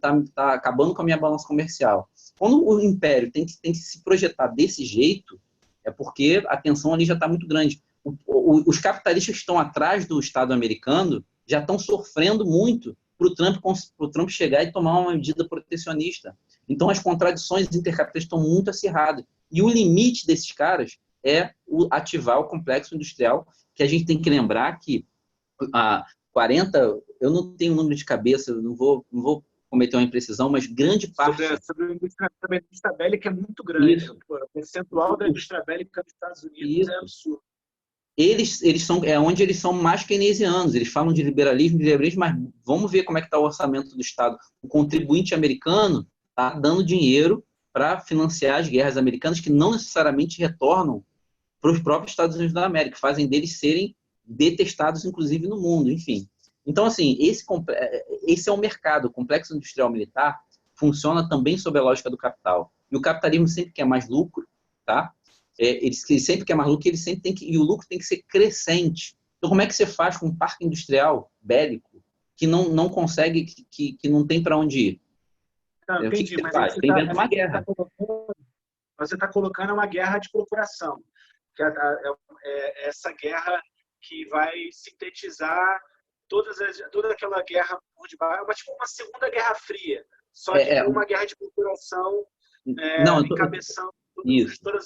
acabando com a minha balança comercial. Quando o Império tem que se projetar desse jeito, é porque a tensão ali já está muito grande. Os capitalistas que estão atrás do Estado americano já estão sofrendo muito o Trump chegar e tomar uma medida protecionista. Então, as contradições intercapitalistas estão muito acirradas. E o limite desses caras é ativar o complexo industrial, que a gente tem que lembrar que a 40, eu não tenho o número de cabeça, não vou cometer uma imprecisão, mas grande parte... Sobre a indústria bélica é muito grande. Isso. O percentual da indústria bélica dos Estados Unidos Isso. é absurdo. Eles são onde eles são mais keynesianos, eles falam de liberalismo, mas vamos ver como é que está o orçamento do Estado. O contribuinte americano está dando dinheiro para financiar as guerras americanas que não necessariamente retornam para os próprios Estados Unidos da América, fazem deles serem detestados, inclusive, no mundo, enfim. Então, assim, esse é o mercado. O complexo industrial militar funciona também sob a lógica do capital. E o capitalismo sempre quer mais lucro, tá? Ele sempre quer mais lucro, e o lucro tem que ser crescente. Então, como é que você faz com um parque industrial bélico que não consegue, que não tem para onde ir? Não, O que entendi, você mas faz? Tem dentro de uma guerra. Você está colocando uma guerra de procuração, que é essa guerra que vai sintetizar toda aquela guerra por debaixo, tipo uma segunda guerra fria, só que uma guerra de procuração encabeçando todo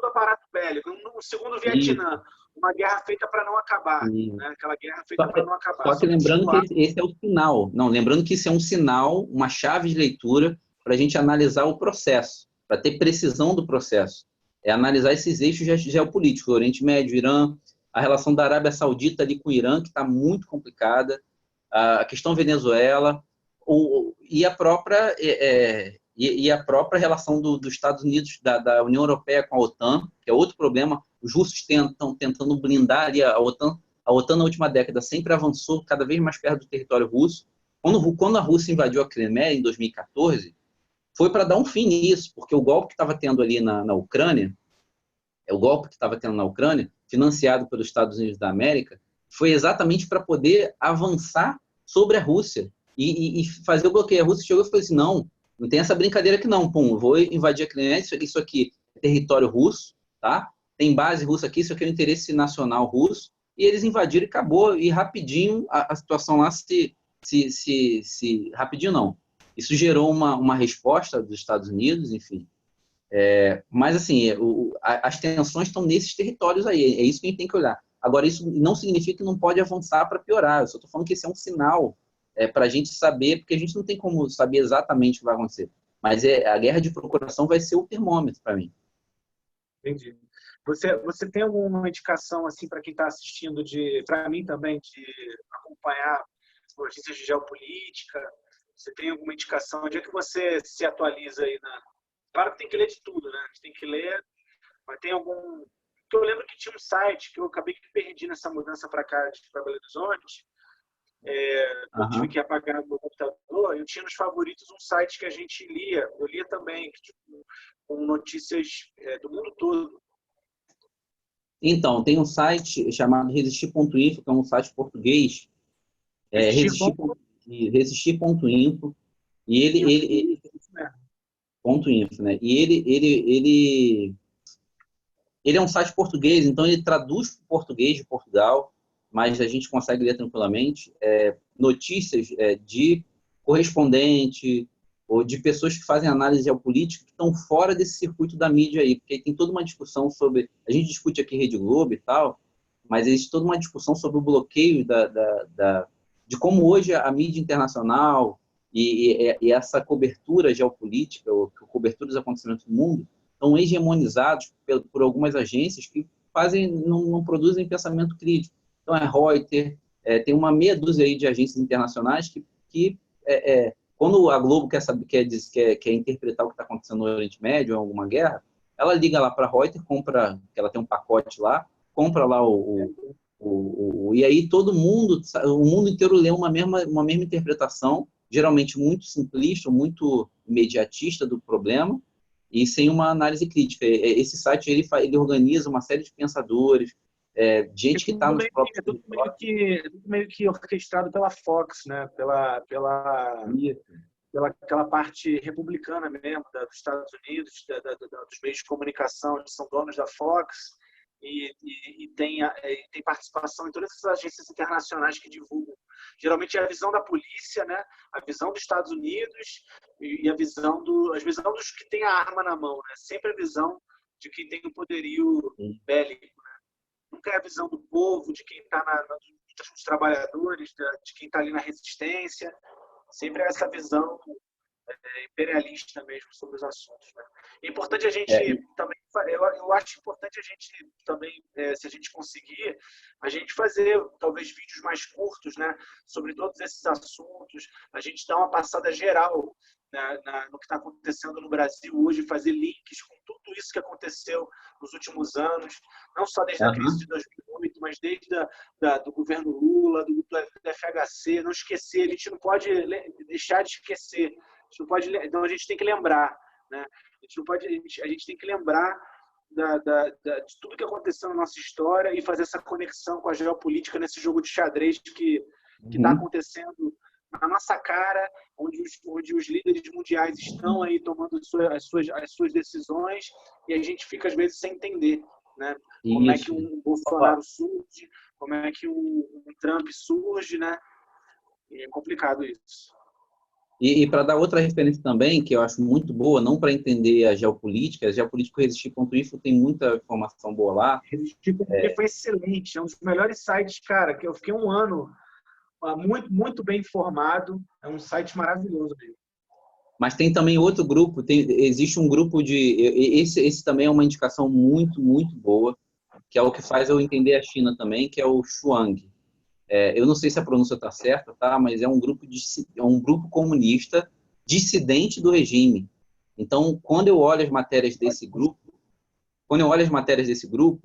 o aparato bélico. No segundo Vietnã, uma guerra feita para não acabar, né? Aquela guerra feita para não acabar. Só que lembrando que esse é o sinal. Não, lembrando que isso é um sinal, uma chave de leitura para a gente analisar o processo, para ter precisão do processo. É analisar esses eixos geopolíticos, o Oriente Médio, Irã, a relação da Arábia Saudita ali com o Irã, que está muito complicada, a questão Venezuela, e a própria relação dos Estados Unidos, da União Europeia com a OTAN, que é outro problema. Os russos estão tentando blindar ali a OTAN. A OTAN, na última década, sempre avançou cada vez mais perto do território russo. Quando a Rússia invadiu a Crimeia, em 2014, foi para dar um fim nisso, porque o golpe que estava tendo ali na Ucrânia, financiado pelos Estados Unidos da América, foi exatamente para poder avançar sobre a Rússia e fazer o bloqueio. A Rússia chegou e falou assim, não tem essa brincadeira aqui não, eu vou invadir a Crimeia, isso aqui é território russo, tá? Tem base russa aqui, isso aqui é o interesse nacional russo, e eles invadiram e acabou, e rapidinho a situação lá rapidinho não. Isso gerou uma resposta dos Estados Unidos, enfim. Mas, assim, as tensões estão nesses territórios aí, é isso que a gente tem que olhar. Agora, isso não significa que não pode avançar para piorar, eu só estou falando que esse é um sinal para a gente saber, porque a gente não tem como saber exatamente o que vai acontecer. Mas a guerra de procuração vai ser o termômetro para mim. Entendi. Você tem alguma indicação assim para quem está assistindo, para mim também, de acompanhar as notícias de geopolítica? Você tem alguma indicação? Onde é que você se atualiza aí Claro que tem que ler de tudo, né? A gente tem que ler, mas tem algum... Eu lembro que tinha um site que eu acabei que perdi nessa mudança para cá, para Belo Horizonte. Eu tive que apagar no meu computador. Eu tinha nos favoritos um site que a gente lia. Eu lia também, com notícias do mundo todo. Então, tem um site chamado resistir.info, que é um site português. Resistir.info. E ele ponto .info, né? E ele é um site português, então ele traduz para o português de Portugal, mas a gente consegue ler tranquilamente notícias de correspondente ou de pessoas que fazem análise geopolítica que estão fora desse circuito da mídia aí, porque tem toda uma discussão sobre... A gente discute aqui Rede Globo e tal, mas existe toda uma discussão sobre o bloqueio de como hoje a mídia internacional e essa cobertura geopolítica, ou cobertura dos acontecimentos do mundo, estão hegemonizados por algumas agências que não produzem pensamento crítico. Então, Reuters, tem uma meia dúzia aí de agências internacionais que quando a Globo quer interpretar o que está acontecendo no Oriente Médio, ou alguma guerra, ela liga lá para a Reuters, compra, que ela tem um pacote lá, compra lá e aí o mundo inteiro lê uma mesma interpretação, geralmente muito simplista, muito imediatista do problema, e sem uma análise crítica. Esse site ele organiza uma série de pensadores, gente que está nos próprios... É tudo meio que orquestrado pela Fox, né? Pela aquela parte republicana mesmo dos Estados Unidos, dos meios de comunicação, que são donos da Fox, e tem participação em todas essas agências internacionais que divulgam. Geralmente é a visão da polícia, né? A visão dos Estados Unidos e a visão dos que têm a arma na mão, né? Sempre a visão de quem tem o poderio bélico, né? Nunca é a visão do povo, de quem está dos trabalhadores, de quem está ali na resistência. Sempre é essa visão imperialista mesmo sobre os assuntos, né? É importante a gente também, eu acho importante a gente também, se a gente conseguir, a gente fazer talvez vídeos mais curtos, né, sobre todos esses assuntos, a gente dar uma passada geral, né, no que está acontecendo no Brasil hoje, fazer links com tudo isso que aconteceu nos últimos anos, não só desde a crise de 2008, mas desde do governo Lula, do FHC, não esquecer, a gente não pode deixar de esquecer. Não pode, então a gente tem que lembrar, né? A gente tem que lembrar de tudo que aconteceu na nossa história e fazer essa conexão com a geopolítica nesse jogo de xadrez que está acontecendo na nossa cara, onde os líderes mundiais estão aí tomando as suas decisões e a gente fica às vezes sem entender, né? Como é que um Bolsonaro surge, como é que um Trump surge, né? E é complicado isso. E para dar outra referência também, que eu acho muito boa, não para entender a geopolítica Resistir.info tem muita informação boa lá. Resistir.info foi excelente, é um dos melhores sites, cara, que eu fiquei um ano muito, muito bem informado, é um site maravilhoso mesmo. Mas tem também outro grupo, existe um grupo esse também é uma indicação muito, muito boa, que é o que faz eu entender a China também, que é o Shuang. Eu não sei se a pronúncia está certa, tá? Mas é um grupo comunista dissidente do regime. Então, quando eu olho as matérias desse grupo,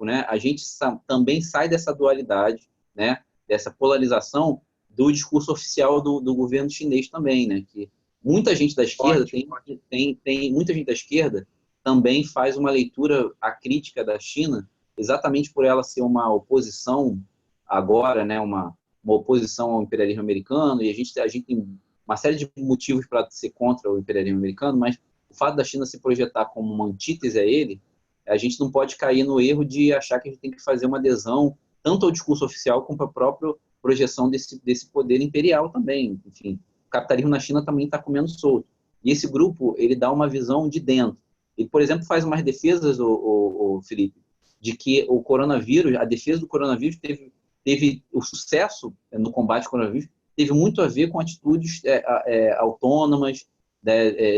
né, a gente também sai dessa dualidade, né, dessa polarização do discurso oficial do governo chinês também, né, que muita gente da esquerda muita gente da esquerda também faz uma leitura acrítica da China, exatamente por ela ser uma oposição agora, né, uma oposição ao imperialismo americano, e a gente tem uma série de motivos para ser contra o imperialismo americano, mas o fato da China se projetar como uma antítese a ele, a gente não pode cair no erro de achar que a gente tem que fazer uma adesão tanto ao discurso oficial como à própria projeção desse poder imperial também. Enfim, o capitalismo na China também está comendo solto. E esse grupo, ele dá uma visão de dentro. Ele, por exemplo, faz umas defesas, o Felipe, de que o coronavírus, a defesa do coronavírus teve o sucesso no combate ao coronavírus, teve muito a ver com atitudes autônomas,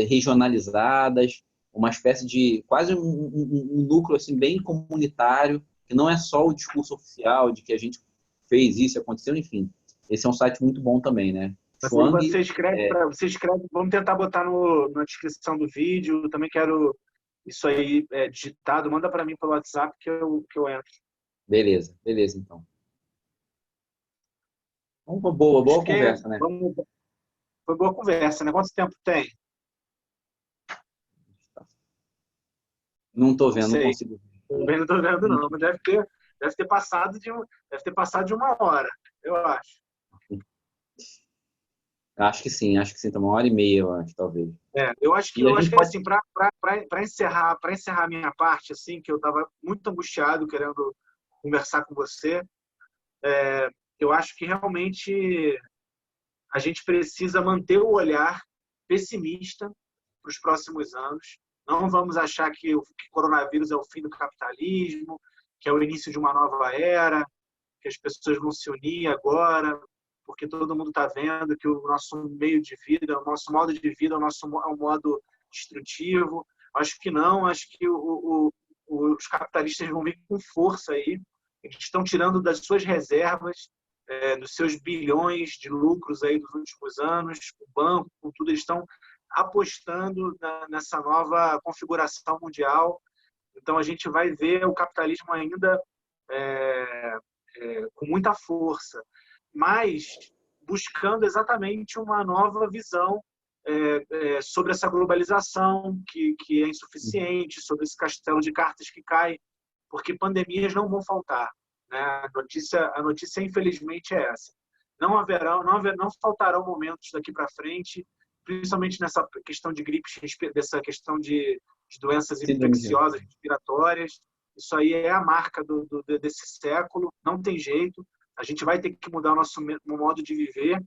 regionalizadas, uma espécie de quase um núcleo assim, bem comunitário, que não é só o discurso oficial de que a gente fez isso, aconteceu, enfim. Esse é um site muito bom também, né? Você escreve, vamos tentar botar na descrição do vídeo, também quero isso aí digitado, manda para mim pelo WhatsApp que eu entro. Beleza, então. Uma boa conversa, né? Foi boa conversa, né? Quanto tempo tem? Não estou vendo, não consigo ver. Não estou vendo, não, mas deve ter passado de 1 hora, eu acho. Acho que sim, tá 1h30, eu acho, talvez. Eu acho que assim, para encerrar a minha parte, assim, que eu estava muito angustiado querendo conversar com você, eu acho que realmente a gente precisa manter o olhar pessimista para os próximos anos. Não vamos achar que o coronavírus é o fim do capitalismo, que é o início de uma nova era, que as pessoas vão se unir agora, porque todo mundo está vendo que o nosso meio de vida, o nosso modo de vida é um modo destrutivo. Acho que não, acho que os capitalistas vão vir com força aí. Eles estão tirando das suas reservas, dos seus bilhões de lucros aí dos últimos anos, o banco, com tudo, eles estão apostando nessa nova configuração mundial. Então, a gente vai ver o capitalismo ainda com muita força, mas buscando exatamente uma nova visão sobre essa globalização que é insuficiente, sobre esse castelo de cartas que cai, porque pandemias não vão faltar, né? A notícia infelizmente é essa. Não faltarão momentos daqui para frente, principalmente nessa questão de gripes, dessa questão de doenças infecciosas respiratórias, Isso aí é a marca desse século, não tem jeito. A gente vai ter que mudar o nosso modo de viver.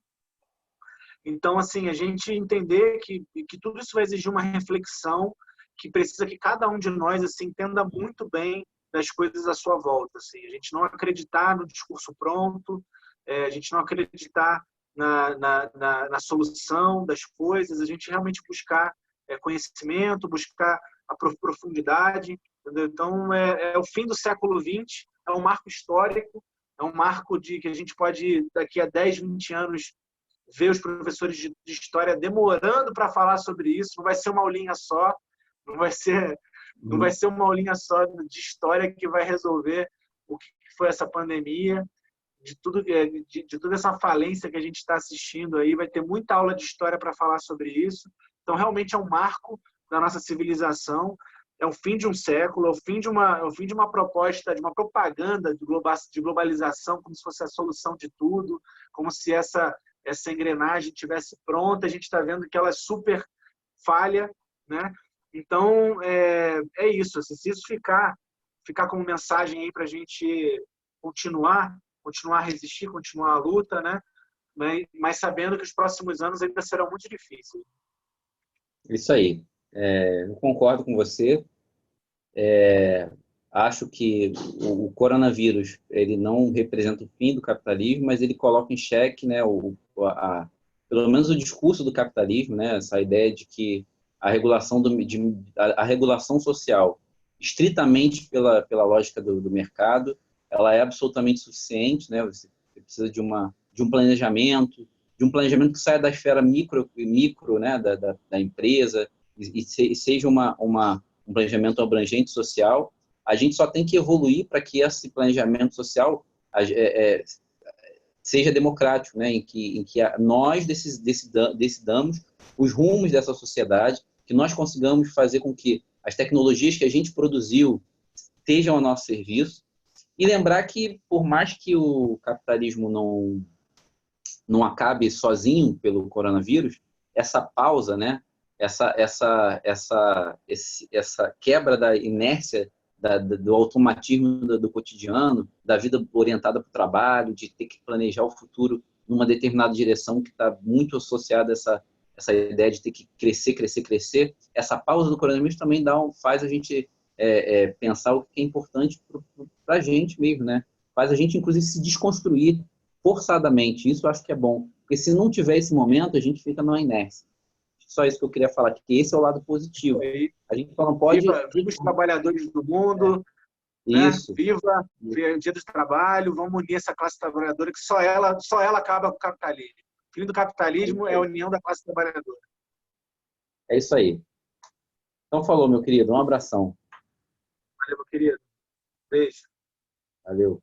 Então, assim, a gente entender que tudo isso vai exigir uma reflexão, que precisa que cada um de nós assim entenda muito bem das coisas à sua volta. Assim. A gente não acreditar no discurso pronto, a gente não acreditar na solução das coisas, a gente realmente buscar conhecimento, buscar a profundidade. Entendeu? Então, é o fim do século XX, é um marco histórico, é um marco de que a gente pode, daqui a 10, 20 anos, ver os professores de história demorando para falar sobre isso. Não vai ser uma aulinha só, não vai ser uma aulinha só de história que vai resolver o que foi essa pandemia, de toda essa falência que a gente está assistindo aí. Vai ter muita aula de história para falar sobre isso. Então, realmente é um marco da nossa civilização. É o fim de um século, é o fim de uma proposta, de uma propaganda de globalização, como se fosse a solução de tudo, como se essa engrenagem estivesse pronta. A gente está vendo que ela é super falha, né? Então, é isso. Assim, se isso ficar como mensagem aí para a gente continuar a resistir, continuar a luta, né? Mas sabendo que os próximos anos ainda serão muito difíceis. Isso aí. Eu concordo com você. Acho que o coronavírus ele não representa o fim do capitalismo, mas ele coloca em xeque, né, pelo menos o discurso do capitalismo, né, essa ideia de que a regulação a regulação social, estritamente pela lógica do mercado, ela é absolutamente suficiente, né? Você precisa de um planejamento que saia da esfera micro, né, da empresa e seja um planejamento abrangente social. A gente só tem que evoluir para que esse planejamento social seja democrático, né? em que nós decidamos os rumos dessa sociedade, que nós consigamos fazer com que as tecnologias que a gente produziu estejam a nosso serviço, e lembrar que, por mais que o capitalismo não acabe sozinho pelo coronavírus, essa pausa, né? essa quebra da inércia do automatismo do cotidiano, da vida orientada para o trabalho, de ter que planejar o futuro numa determinada direção que está muito associada a essa ideia de ter que crescer. Essa pausa do coronavírus também faz a gente pensar o que é importante para a gente mesmo, né? Faz a gente, inclusive, se desconstruir forçadamente. Isso eu acho que é bom. Porque se não tiver esse momento, a gente fica numa inércia. Só isso que eu queria falar, que esse é o lado positivo. A gente só não pode... Viva os trabalhadores do mundo, né? Isso. Viva o Dia do Trabalho, vamos unir essa classe trabalhadora, que só ela acaba com o capitalismo. O fim do capitalismo é a união da classe trabalhadora. É isso aí. Então falou, meu querido. Um abração. Valeu, meu querido. Beijo. Valeu.